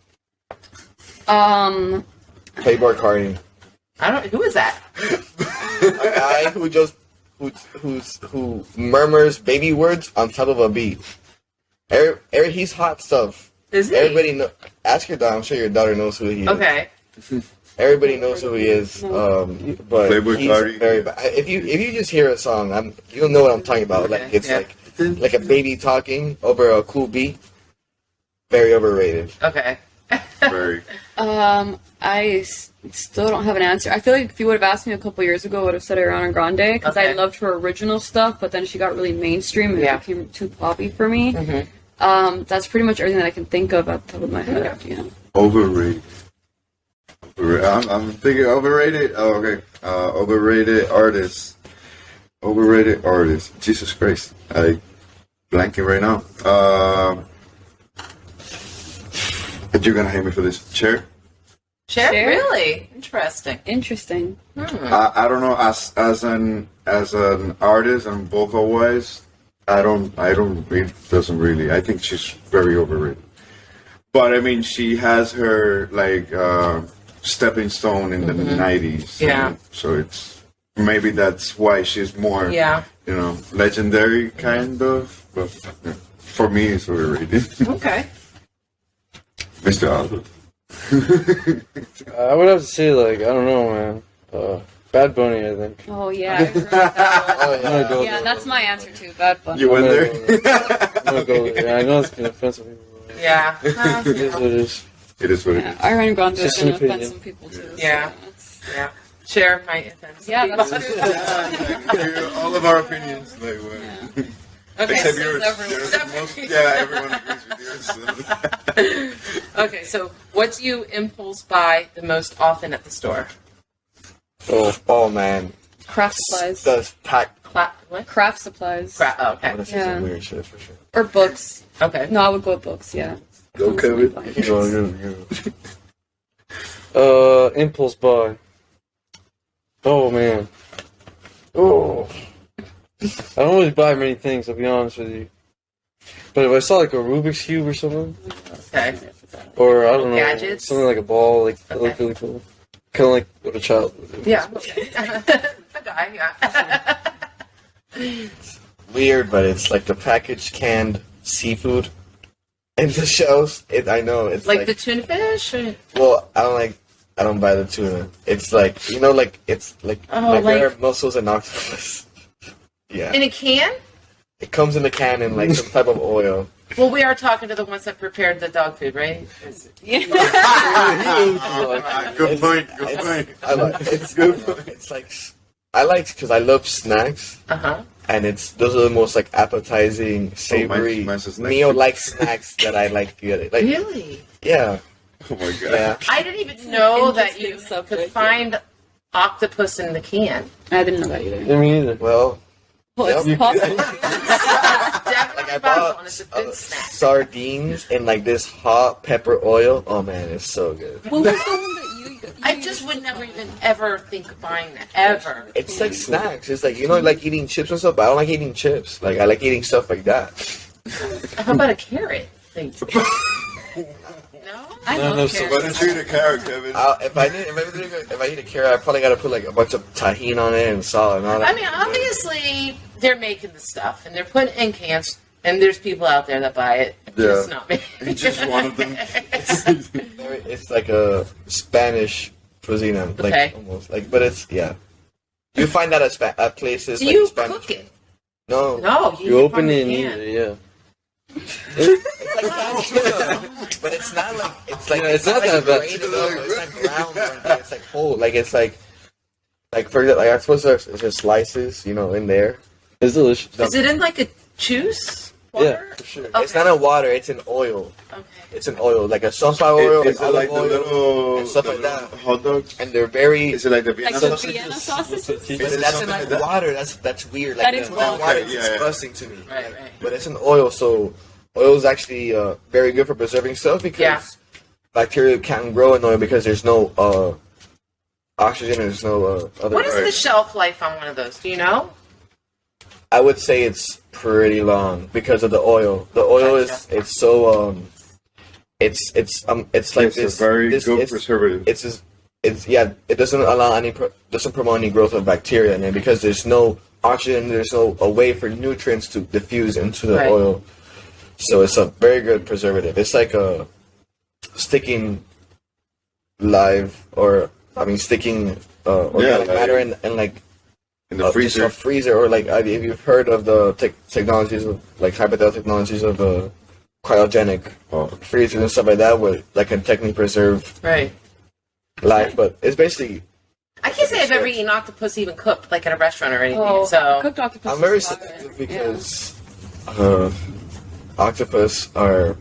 Playboy Cardi, I don't. Who is that? a guy who murmurs baby words on top of a beat. He's hot stuff. Is he? Everybody know. Ask your daughter. I'm sure your daughter knows who he is. Okay. Everybody knows who he is. But Playboy he's Cardi. very bad. If you just hear a song, you'll know what I'm talking about. Like it's Yeah. like a baby talking over a cool beat. Very overrated. Okay. Very. I still don't have an answer. I feel like if you would have asked me a couple years ago, I would have said Ariana Grande because I Okay. loved her original stuff, but then she got really mainstream and Yeah. it became too poppy for me. Mm-hmm. That's pretty much everything that I can think of at the top of my head. Yeah. Overrated. I'm thinking overrated. Oh, okay. Overrated artists. Overrated artists. Jesus Christ. I blanking right now. You're gonna hate me for this. Cher? Cher? Cher? Really? Interesting. Interesting. I don't know. As an artist and vocal wise, I don't. It doesn't really. I think she's very overrated. But I mean, she has her like stepping stone in the '90s. Yeah. So it's maybe that's why she's more. Yeah. Legendary kind of. But yeah, for me, it's overrated. Okay. Mr. Albert. I would have to say like I don't know, man. Bad Bunny, I think. Oh yeah. I agree with that one. Oh I'm gonna go. Yeah, that's my answer too. Bad Bunny. You went there? I'm gonna go. Yeah, I know it's gonna offend some people. But Yeah. it is what it is. It is what it Yeah, is. Ariana Grande is Just going an to offend opinion. some people too. Yeah. So Yeah. Cher might offend some Yeah, people. that's true. All of our opinions, like, Okay. except so- yours. Everyone agrees with yours. So. Okay, so what do you impulse buy the most often at the store? Oh man, Craft supplies. the pack. What? Craft supplies. Oh, okay. That's Yeah. some weird shit for sure. Or books. Okay. No, I would go with books, yeah. Go, Kevin. Impulse buy. Oh man. Oh. I don't really buy many things, I'll be honest with you. But if I saw like a Rubik's Cube or something, Okay. or I don't know, Gadgets? something like a ball, like that Okay. looked really cool. Kind of like what a child would do. Yeah. Okay. A guy, yeah. Weird, but it's like the packaged canned seafood in the shelves. I know it's Like the tuna fish? Or... Well, I don't buy the tuna. It's like it's like Oh, rare like- mussels and octopus. Yeah, In a can? it comes in a can in like some type of oil. Well, we are talking to the ones that prepared the dog food, right? Good point. Good point. I like it's good. It's like I like because I love snacks, Uh-huh. and those are the most like appetizing, savory, mine's a snack. meal-like snacks that I like to get. Like Really? yeah, Oh my god. yeah. I didn't even know that Interesting you subject, could find octopus in the can. I didn't know that either. Yeah, me either. Well, Well, it's Yep. possible. Definitely like I possible, bought and it's a good snack. sardines in like this hot pepper oil. Oh man, it's so good. What was the one that you I just would never even ever think of buying that ever. It's like snacks. It's like, you know, like eating chips and stuff, but I don't like eating chips. Like, I like eating stuff like that. How about a carrot? No? I No, love no, carrots. Why don't you eat a carrot, Kevin? If I eat a carrot, I'd probably gotta put like a bunch of tahini on it and salt and all that. I mean, obviously, they're making the stuff, and they're putting it in cans, and there's people out there that buy it. Yeah. Just not me. Just one of them. It's like a Spanish cuisine, like Okay. almost like, but it's You find that at places. Do like you Spanish. cook it? No, No, You open from it the and eat can. it, yeah. it's like canned tuna, but it's not like it's like Yeah, it's not that bad. grated up, it's not ground or anything. It's like whole, like it's like for example, like I suppose there's just slices, you know, in there. It's delicious. Is it in like a juice? Yeah, Water? for sure. Okay. It's not in water; it's in oil. Okay. It's in oil, like a sunflower oil, Is it olive like the oil, little, and stuff the like little that. hot dogs? And they're very. Is it like the Like Vienna the sausage? Vienna sausages? But Is it that's in something like like that? water. That's weird. Like That is the wild. water Okay, is yeah, yeah. disgusting to me. Right, Like, right. But it's in oil, so oil is actually very good for preserving stuff because Yeah. bacteria can't grow in oil because there's no oxygen and there's no other. What is the Right. shelf life on one of those? Do you know? I would say it's pretty long because of the oil. The oil is Gotcha. it's so it's like It's this a very this, good it's, preservative. it doesn't allow doesn't promote any growth of bacteria in it because there's no oxygen, there's no a way for nutrients to diffuse into the Right. oil. So it's a very good preservative. It's like a sticking sticking organic like- matter and like In the just freezer. a freezer, or like if you've heard of the technologies of like hypothetical technologies of cryogenic freezers and stuff like that, where that can technically preserve Right. life. But it's basically I can't say I've ever eaten octopus even cooked, like at a restaurant or anything. Oh, so cooked octopus. I'm very is fire. selective because octopus are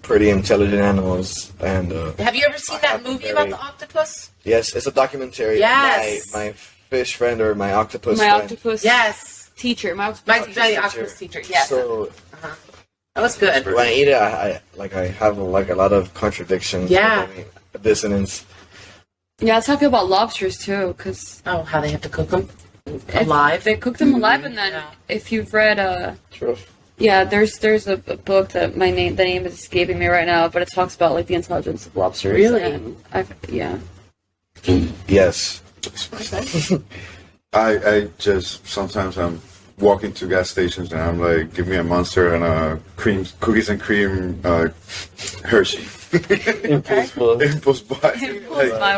pretty intelligent animals, and have you ever seen that have movie very- about the octopus? yes, it's a documentary. Yes. My fish friend or my octopus My friend. octopus Yes. teacher. My My octopus octopus teacher. Yes. So That was good. when I eat it, I have like a lot of contradictions. Yeah. Dissonance. Yeah, that's how I feel about lobsters too, because Oh, how they have to cook them alive. they cook them alive, and then Yeah. if you've read It's rough. yeah, there's a book that the name is escaping me right now, but it talks about like the intelligence of lobsters. Really? And yeah. Yes. I just sometimes I'm walking to gas stations and I'm like, give me a Monster and a cookies and cream Hershey. Impulse buy. Impulse buy.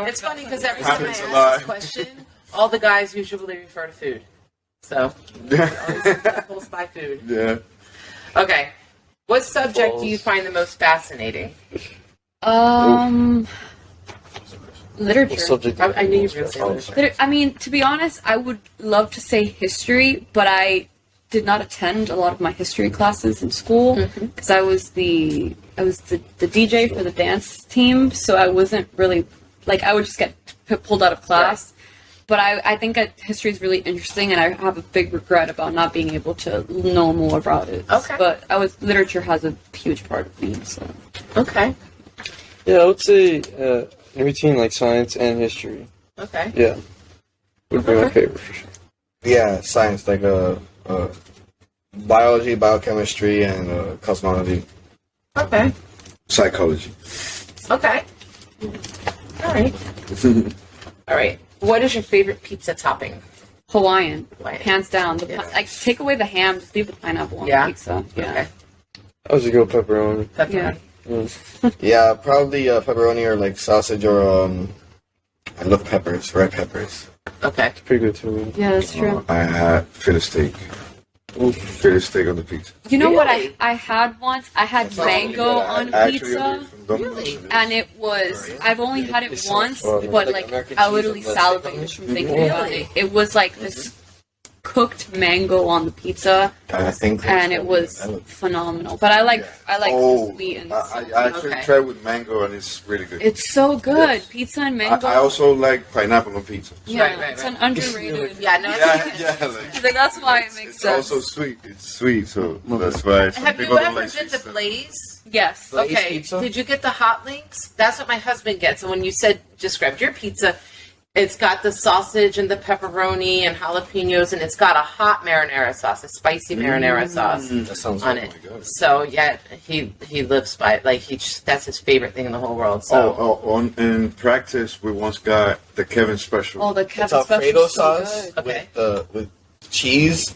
Like, It's funny because every time I Happens a ask lot. this question, all the guys usually refer to food. So, impulse buy food. yeah. Okay. What subject do you find the most fascinating? Literature. Subject. I knew you were going to say literature. I mean, to be honest, I would love to say history, but I did not attend a lot of my history classes in school because I was the DJ for the dance team, so I wasn't really like I would just get pulled out of class. But I think that history is really interesting, and I have a big regret about not being able to know more about it. Okay. But literature has a huge part of me. So Okay. Yeah, I would say in between like science and history. Okay. Yeah, would be my favorite for sure. Yeah, science like biology, biochemistry, and cosmology. Okay. Psychology. Okay. All right. All right. What is your favorite pizza topping? Hawaiian, Hawaiian. hands down. Like take away the ham, just leave the pineapple on Yeah? the pizza. Yeah. Okay. I was just go pepperoni. Pepperoni. Yeah, probably pepperoni or like sausage or I love peppers, red peppers. Okay. Pretty good too. Yeah, that's true. I had filet steak. Filet steak on the pizza. You know what Really? I had once? I had mango on Actually, pizza, from Domino's. Really? and it was. I've only had it once, Oh, but like like American I cheese literally on the steak on salivated it? from thinking about it. It was like this cooked mango on the pizza, I think. and it was phenomenal. But I like sweet and I actually Okay. tried with mango, and it's really good. it's so good. Yes. Pizza and mango. I also like pineapple on pizza. yeah, Right, it's right. an underrated. Yeah, no. Yeah, like, I think that's why it makes it's sense. also sweet. It's sweet, so that's why some Have you people don't ever like did sweet the stuff. Blaze? Yes. Blaze Okay. pizza? Did you get the hot links? That's what my husband gets. And when you said described your pizza, it's got the sausage and the pepperoni and jalapenos, and it's got a hot marinara sauce, a spicy marinara sauce That sounds on good. it. my God. So yeah, he lives by it. Like that's his favorite thing in the whole world. So In practice, we once got the Kevin special. Oh, the It's Kevin Alfredo special is so sauce good. Okay. with cheese,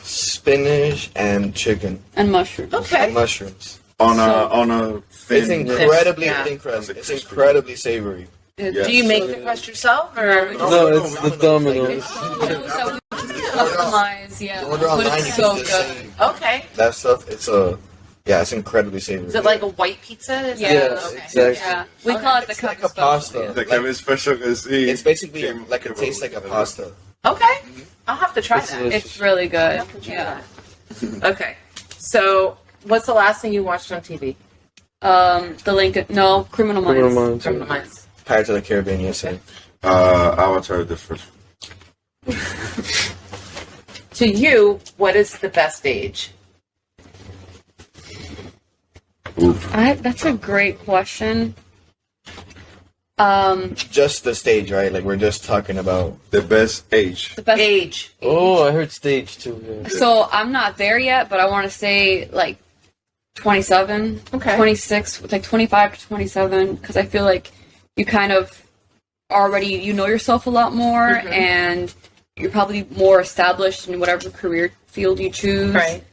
spinach, and chicken And mushrooms. okay. and mushrooms. on So- a thin. It's incredibly Yeah. It's incredibly savory. Yeah. Do you make So- the crust yourself, or No, it's the Domino's. It's so customize, yeah. Order But online, it's you so can just good. say okay? that stuff. It's incredibly savory. Is it like a white pizza? Is Yeah. Yes, Okay. exactly. Yeah. We call it the It's Kevin like a special. pasta. The Kevin special is It's basically like it tastes like a pasta. Okay. I'll have to try It's that. delicious. It's really good. I'll have to try Yeah. that. Okay. So, what's the last thing you watched on TV? The Lincoln. No, Criminal Minds. Criminal Minds. Criminal Minds. Pirates of the Caribbean, yes, sir. Avatar, the first. To you, what is the best age? That's a great question. Just the stage, right? Like we're just talking about. The best age. The best. Age. Oh, I heard stage too. Yeah. So I'm not there yet, but I want to say like 27, Okay. 26, like 25 to 27, because I feel like you kind of already know yourself a lot more, and you're probably more established in whatever career field you choose. Right.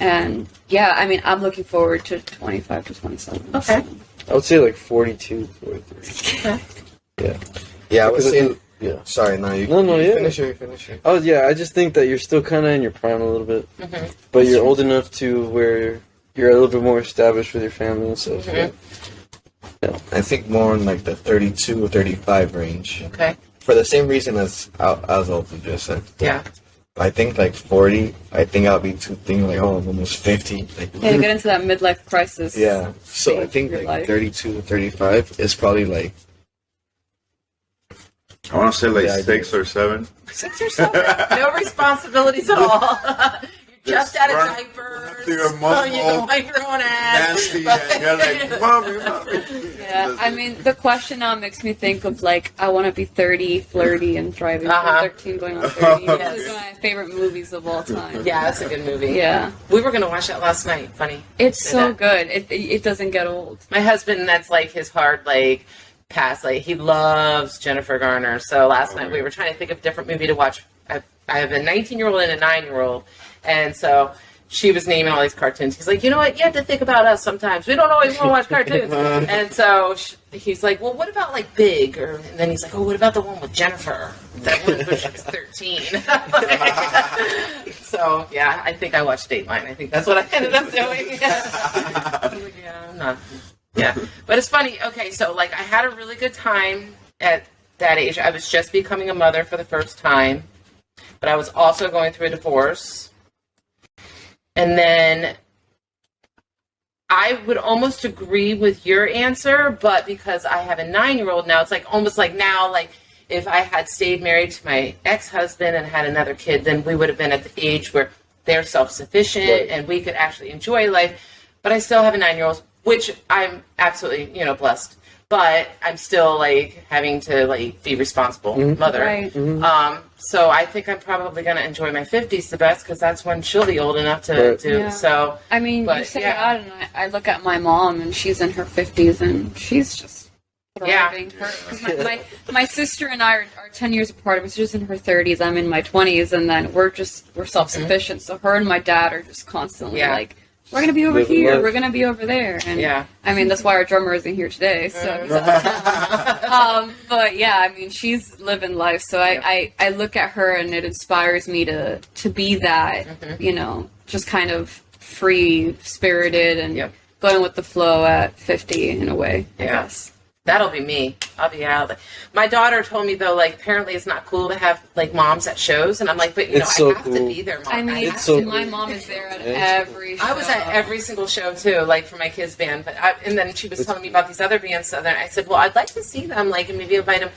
And yeah, I mean, I'm looking forward to 25 to 27. Okay. so. I would say like 42, 43. Okay. Yeah. Yeah, I would Because say. yeah. Sorry, no, you. No, you yeah. Finish it. Finish it. Oh yeah, I just think that you're still kind of in your prime a little bit, but you're old enough to where you're a little bit more established with your family and stuff. Yeah. I think more in like the 32 or 35 range. Okay. For the same reason as Alton just said. Yeah. I think like 40. I think I'll be thinking like, oh, I'm almost 50. Like, Yeah, you get into that midlife crisis. yeah. So I stage think of your like life. 32 to 35 is probably like. I want to say like Yeah, I 6 or 7. 6 or 7. No responsibilities at all. You're just Just out of run diapers. to your Oh, mom, you can wipe your own ass. Nasty, and you're like, mommy. Yeah, I mean, the question now makes me think of like, I want to be 30, flirty, and driving Uh-huh. for 13 going on 30. Yes. This is one of my favorite movies of all time. Yeah, that's a good movie. Yeah. We were going to watch that last night. Funny. It's Say so that. good. It doesn't get old. My husband, that's like his hard, like, pass. Like, he loves Jennifer Garner. So last night we were trying to think of a different movie to watch. I have a 19-year-old and a 9-year-old. And so she was naming all these cartoons. He's like, you know what? You have to think about us sometimes. We don't always want to watch cartoons. And so he's like, well, what about like Big? And then he's like, oh, what about the one with Jennifer? That one when she was 13. So yeah, I think I watched Dateline. I think that's what I ended up doing. I was like, yeah, I'm not. Yeah, but it's funny. Okay, so like I had a really good time at that age. I was just becoming a mother for the first time, but I was also going through a divorce. And then I would almost agree with your answer, but because I have a 9-year-old now, it's like almost like now, like if I had stayed married to my ex-husband and had another kid, then we would have been at the age where they're self-sufficient Right. and we could actually enjoy life. But I still have a 9-year-old, which I'm absolutely, blessed. But I'm still like having to like be responsible mother. Right. So I think I'm probably gonna enjoy my 50s the best because that's when she'll be old enough to Right. do. Yeah. So I mean, But, you say yeah. that, and I look at my mom, and she's in her 50s, and she's just Yeah. thriving. My sister and I are 10 years apart. My sister's in her 30s. I'm in my 20s, and then we're self-sufficient. So her and my dad are just constantly Yeah. like, we're gonna be over Living here. life. We're gonna be over there. And Yeah. I mean, that's why our drummer isn't here today. So. But yeah, I mean, she's living life. So I look at her, and it inspires me to be that. Just kind of free spirited and Yep. going with the flow at 50 in a way. I Yeah. guess. That'll be me. I'll be out. My daughter told me though, like apparently it's not cool to have like moms at shows, and I'm like, but you know, It's so I have to cool. be there, Mom. I mean, It's so my cool. mom is there at every show. I was at every single show too, like for my kids' band. And then she was telling me about these other bands. So then I said, well, I'd like to see them, like, and maybe invite them.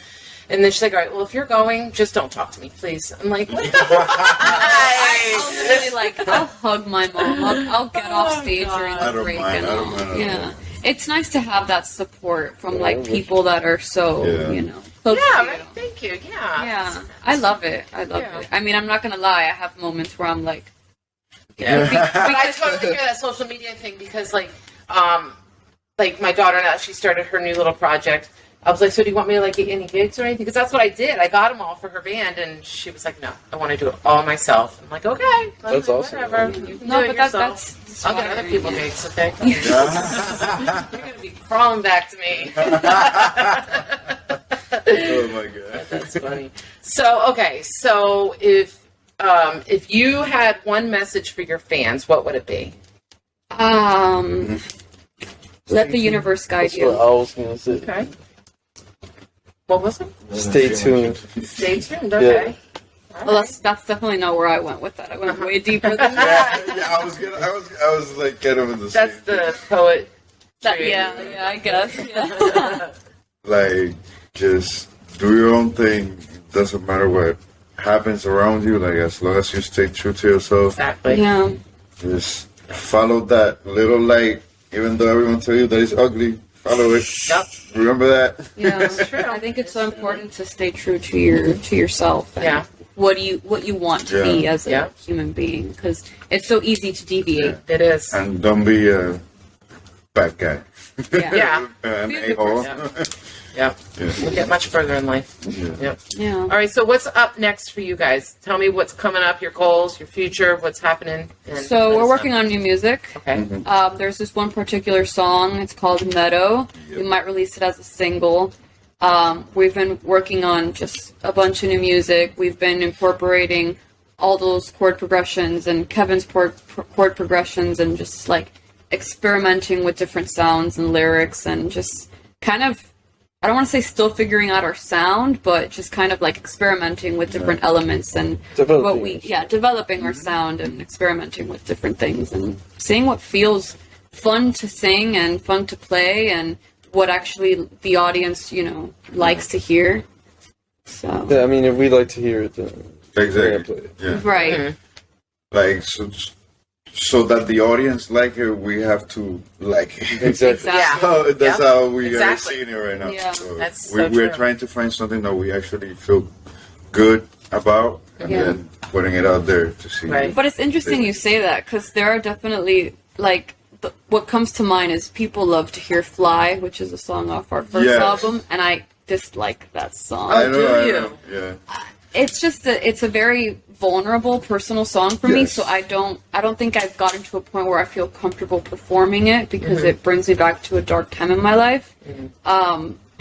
And then she's like, all right, well, if you're going, just don't talk to me, please. I'm like, what the I'll literally I'll hug my mom. I'll get off stage during I the don't break mind, and I don't all. mind at all. Yeah, it's nice to have that support from people that are so close yeah, to you. right, thank you. Yeah. Yeah, I love it. I love Yeah. it. I mean, I'm not gonna lie. I have moments where I'm like, Yeah. But I totally hear that social media thing because like my daughter now, she started her new little project. I was like, so do you want me to like get any gigs or anything? Because that's what I did. I got them all for her band, and she was like, no, I want to do it all myself. I'm like, okay, That's awesome. whatever. You can no, do it but yourself. that's I'll get other inspiring. people gigs, okay? You're gonna be crawling back to me. Oh my god. That's funny. So okay, so if you had one message for your fans, what would it be? Let the universe guide That's what you. I was gonna say. Okay. What was it? Stay tuned. Stay tuned. Okay. Well, that's definitely not where I went with that. I went way deeper than that. Yeah, I was like kind of in the That's same the poet. Yeah, I guess. Yeah. like just do your own thing. Doesn't matter what happens around you. Like as long as you stay true to yourself, Exactly. Yeah. just follow that little light. Even though everyone tell you that it's ugly, follow it. Yep. Remember that. Yeah. True. I think it's so important to stay true to yourself. And Yeah. What you want to be as a Yeah. human being, because it's so easy to deviate. It is. And don't be a bad guy. Yeah. Yeah. An Be a good a-hole. Yep. We'll get much further in life. Yeah. Yep. Yeah. All right. So what's up next for you guys? Tell me what's coming up, your goals, your future, what's happening. And So we're working on new music. Okay. There's this one particular song. It's called Meadow. We might release it as a single. We've been working on just a bunch of new music. We've been incorporating all those chord progressions and Kevin's chord progressions and just like experimenting with different sounds and lyrics and just kind of, I don't want to say still figuring out our sound, but just kind of like experimenting with different elements and developing our sound and experimenting with different things and seeing what feels fun to sing and fun to play and what actually the audience, likes to hear. So Yeah, I mean, if we like to hear it, then Exactly. Yeah. right. Like so that the audience like it, we have to like it. Exactly. Yeah. So that's Yep. how we are Exactly. seeing it right now. Yeah. So That's we're so true. trying to find something that we actually feel good about, and Yeah. then putting it out there to see. Right. But it's interesting you say that because there are definitely what comes to mind is people love to hear "Fly," which is a song off our first Yes. album, and I dislike that song. I know, do I you? know, yeah. It's just it's a very vulnerable personal song for me, Yes. so I don't think I've gotten to a point where I feel comfortable performing it because it brings me back to a dark time in my life.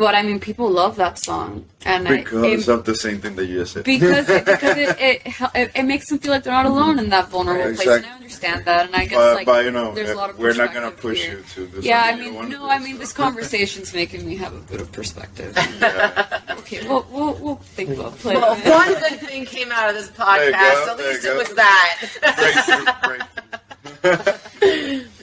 But I mean, people love that song, and Because of the same thing that you just said. because it makes them feel like they're not alone in that vulnerable place, and Exactly. I understand that, and I guess but there's a lot of we're not gonna perspective push here. you to do Yeah, I something you don't mean, want to do, this so. conversation's making me have a bit of perspective. Yeah. Okay, we'll think about playing. Well, one good thing came out of this podcast. go, At there least you it go. was that.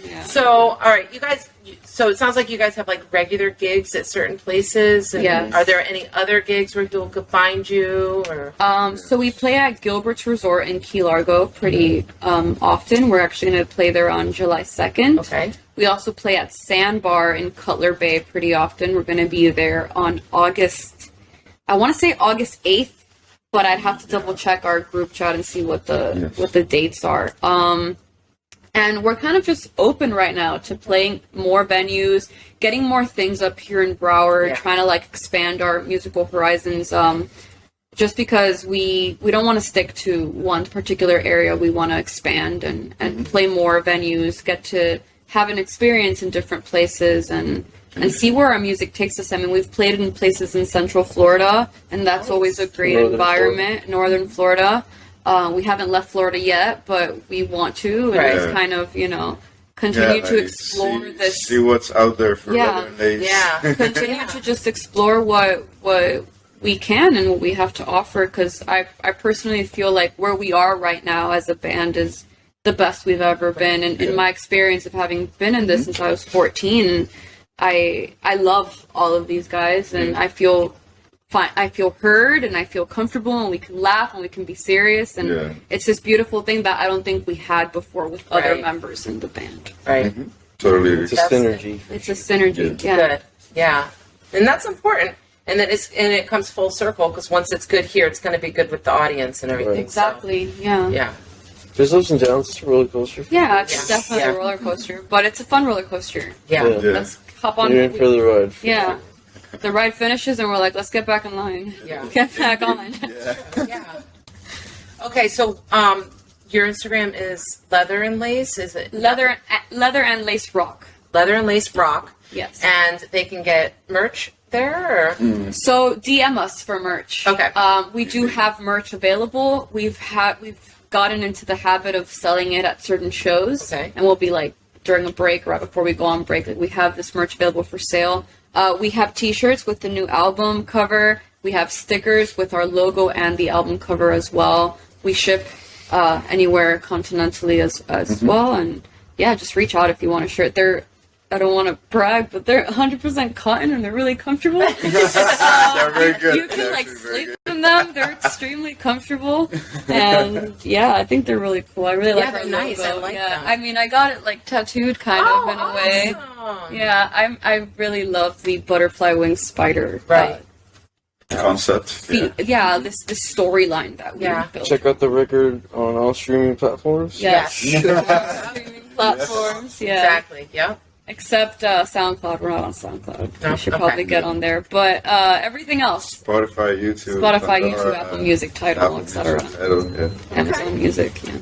Yeah. So, all right, you guys. So it sounds like you guys have like regular gigs at certain places. And Yes. Are there any other gigs where people could find you? Or So we play at Gilbert's Resort in Key Largo pretty often. We're actually going to play there on July 2nd. okay, We also play at Sandbar in Cutler Bay pretty often. We're going to be there on August 8th, but I'd have to double check our group chat and see what the dates are. And we're kind of just open right now to playing more venues, getting more things up here in Broward, Yeah. trying to like expand our musical horizons. Just because we don't want to stick to one particular area, we want to expand and play more venues, get to have an experience in different places and see where our music takes us. I mean, we've played in places in Central Florida, and that's always a great Northern environment. Northern Florida. We haven't left Florida yet, but we want to. And Right. it's kind continue to like, explore this. See what's out there for Yeah. Leather and Lace. Yeah. Continue to just explore what we can and what we have to offer, because I personally feel like where we are right now as a band is the best we've ever been. And in my experience of having been in this since I was 14, I love all of these guys, and I feel fine. I feel heard, and I feel comfortable, and we can laugh, and we can be serious, and it's this beautiful thing that I don't think we had before with other members in the band. Right. Totally. It's a synergy. It's a synergy. Yeah. Good. Yeah. And that's important. And then it comes full circle, because once it's good here, it's going to be good with the audience and everything. Right. Exactly. Yeah. Yeah. There's ups and downs. It's a roller coaster. Yeah, it's definitely a roller coaster, but it's a fun roller coaster. Yeah. Let's hop on. You're in for the ride. Yeah. The ride finishes and we're like, let's get back in line. Yeah. Get back on. Yeah. Okay, so your Instagram is Leather and Lace, is it? Leather and Lace Rock. Leather and Lace Rock. Yes. And they can get merch there? Or? So DM us for merch. Okay. We do have merch available. We've gotten into the habit of selling it at certain shows. Okay. And we'll be like, during a break, right before we go on break, like, we have this merch available for sale. We have t-shirts with the new album cover. We have stickers with our logo and the album cover as well. We ship anywhere continentally as well. And yeah, just reach out if you want a shirt. I don't want to brag, but they're 100% cotton and they're really comfortable. They're very good. You can like sleep in them. They're extremely comfortable, and yeah, I think they're really cool. I really like they're our nice. logo. I like yeah, them. I mean, I got it like tattooed kind of in a way. Awesome. Yeah, I really love the butterfly wing spider. Right. Concept. Yeah, this storyline that we built. Check out the record on all streaming platforms. Yes. Yes. Streaming platforms. Yeah. Exactly. Yep. Except SoundCloud. We're not on SoundCloud. No, We should okay. probably get on there. But everything else. Spotify, YouTube. YouTube, Apple Music, Tidal, etc. Yeah. Amazon Music, yeah.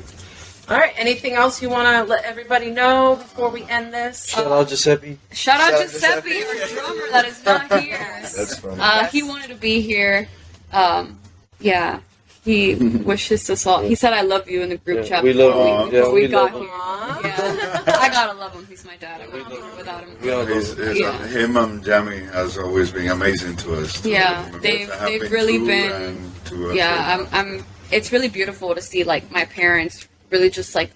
All right. Anything else you want to let everybody know before we end this? Shout out Giuseppe. Shout out Giuseppe, our drummer that is not here. That's funny. He wanted to be here. Yeah. He wishes us all. He said, "I love you" in the group chat. We love him. before Yeah, we we got love here. him. Aww. Yeah, I gotta love him. He's my dad. I wouldn't be here without him. Him and Jamie has always been amazing to us. Yeah, they've really been. I'm. It's really beautiful to see like my parents really just like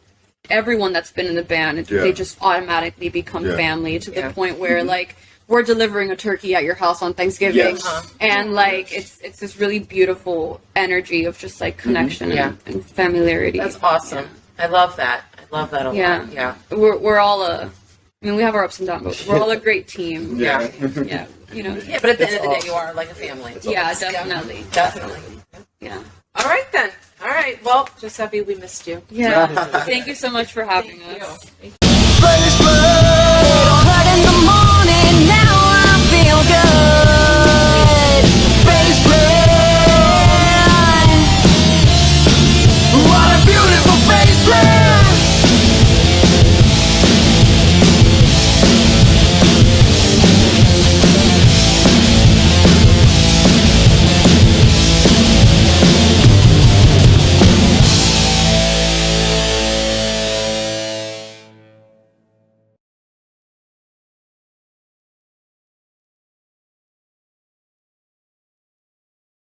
everyone that's been in the band. They just automatically become family to the point where like we're delivering a turkey at your house on Thanksgiving, and like it's this really beautiful energy of just like connection and familiarity. That's awesome. Yeah. I love that. I love that a lot. Yeah. We're all I mean, we have our ups and downs, but we're all a great team. Yeah. Yeah. You know. Yeah, but at the end of the day, you are like a family. Yeah, definitely. Definitely. Yeah. All right then. All right. Well, Giuseppe, we missed you. Yeah. Thank you so much for having us. Thank you.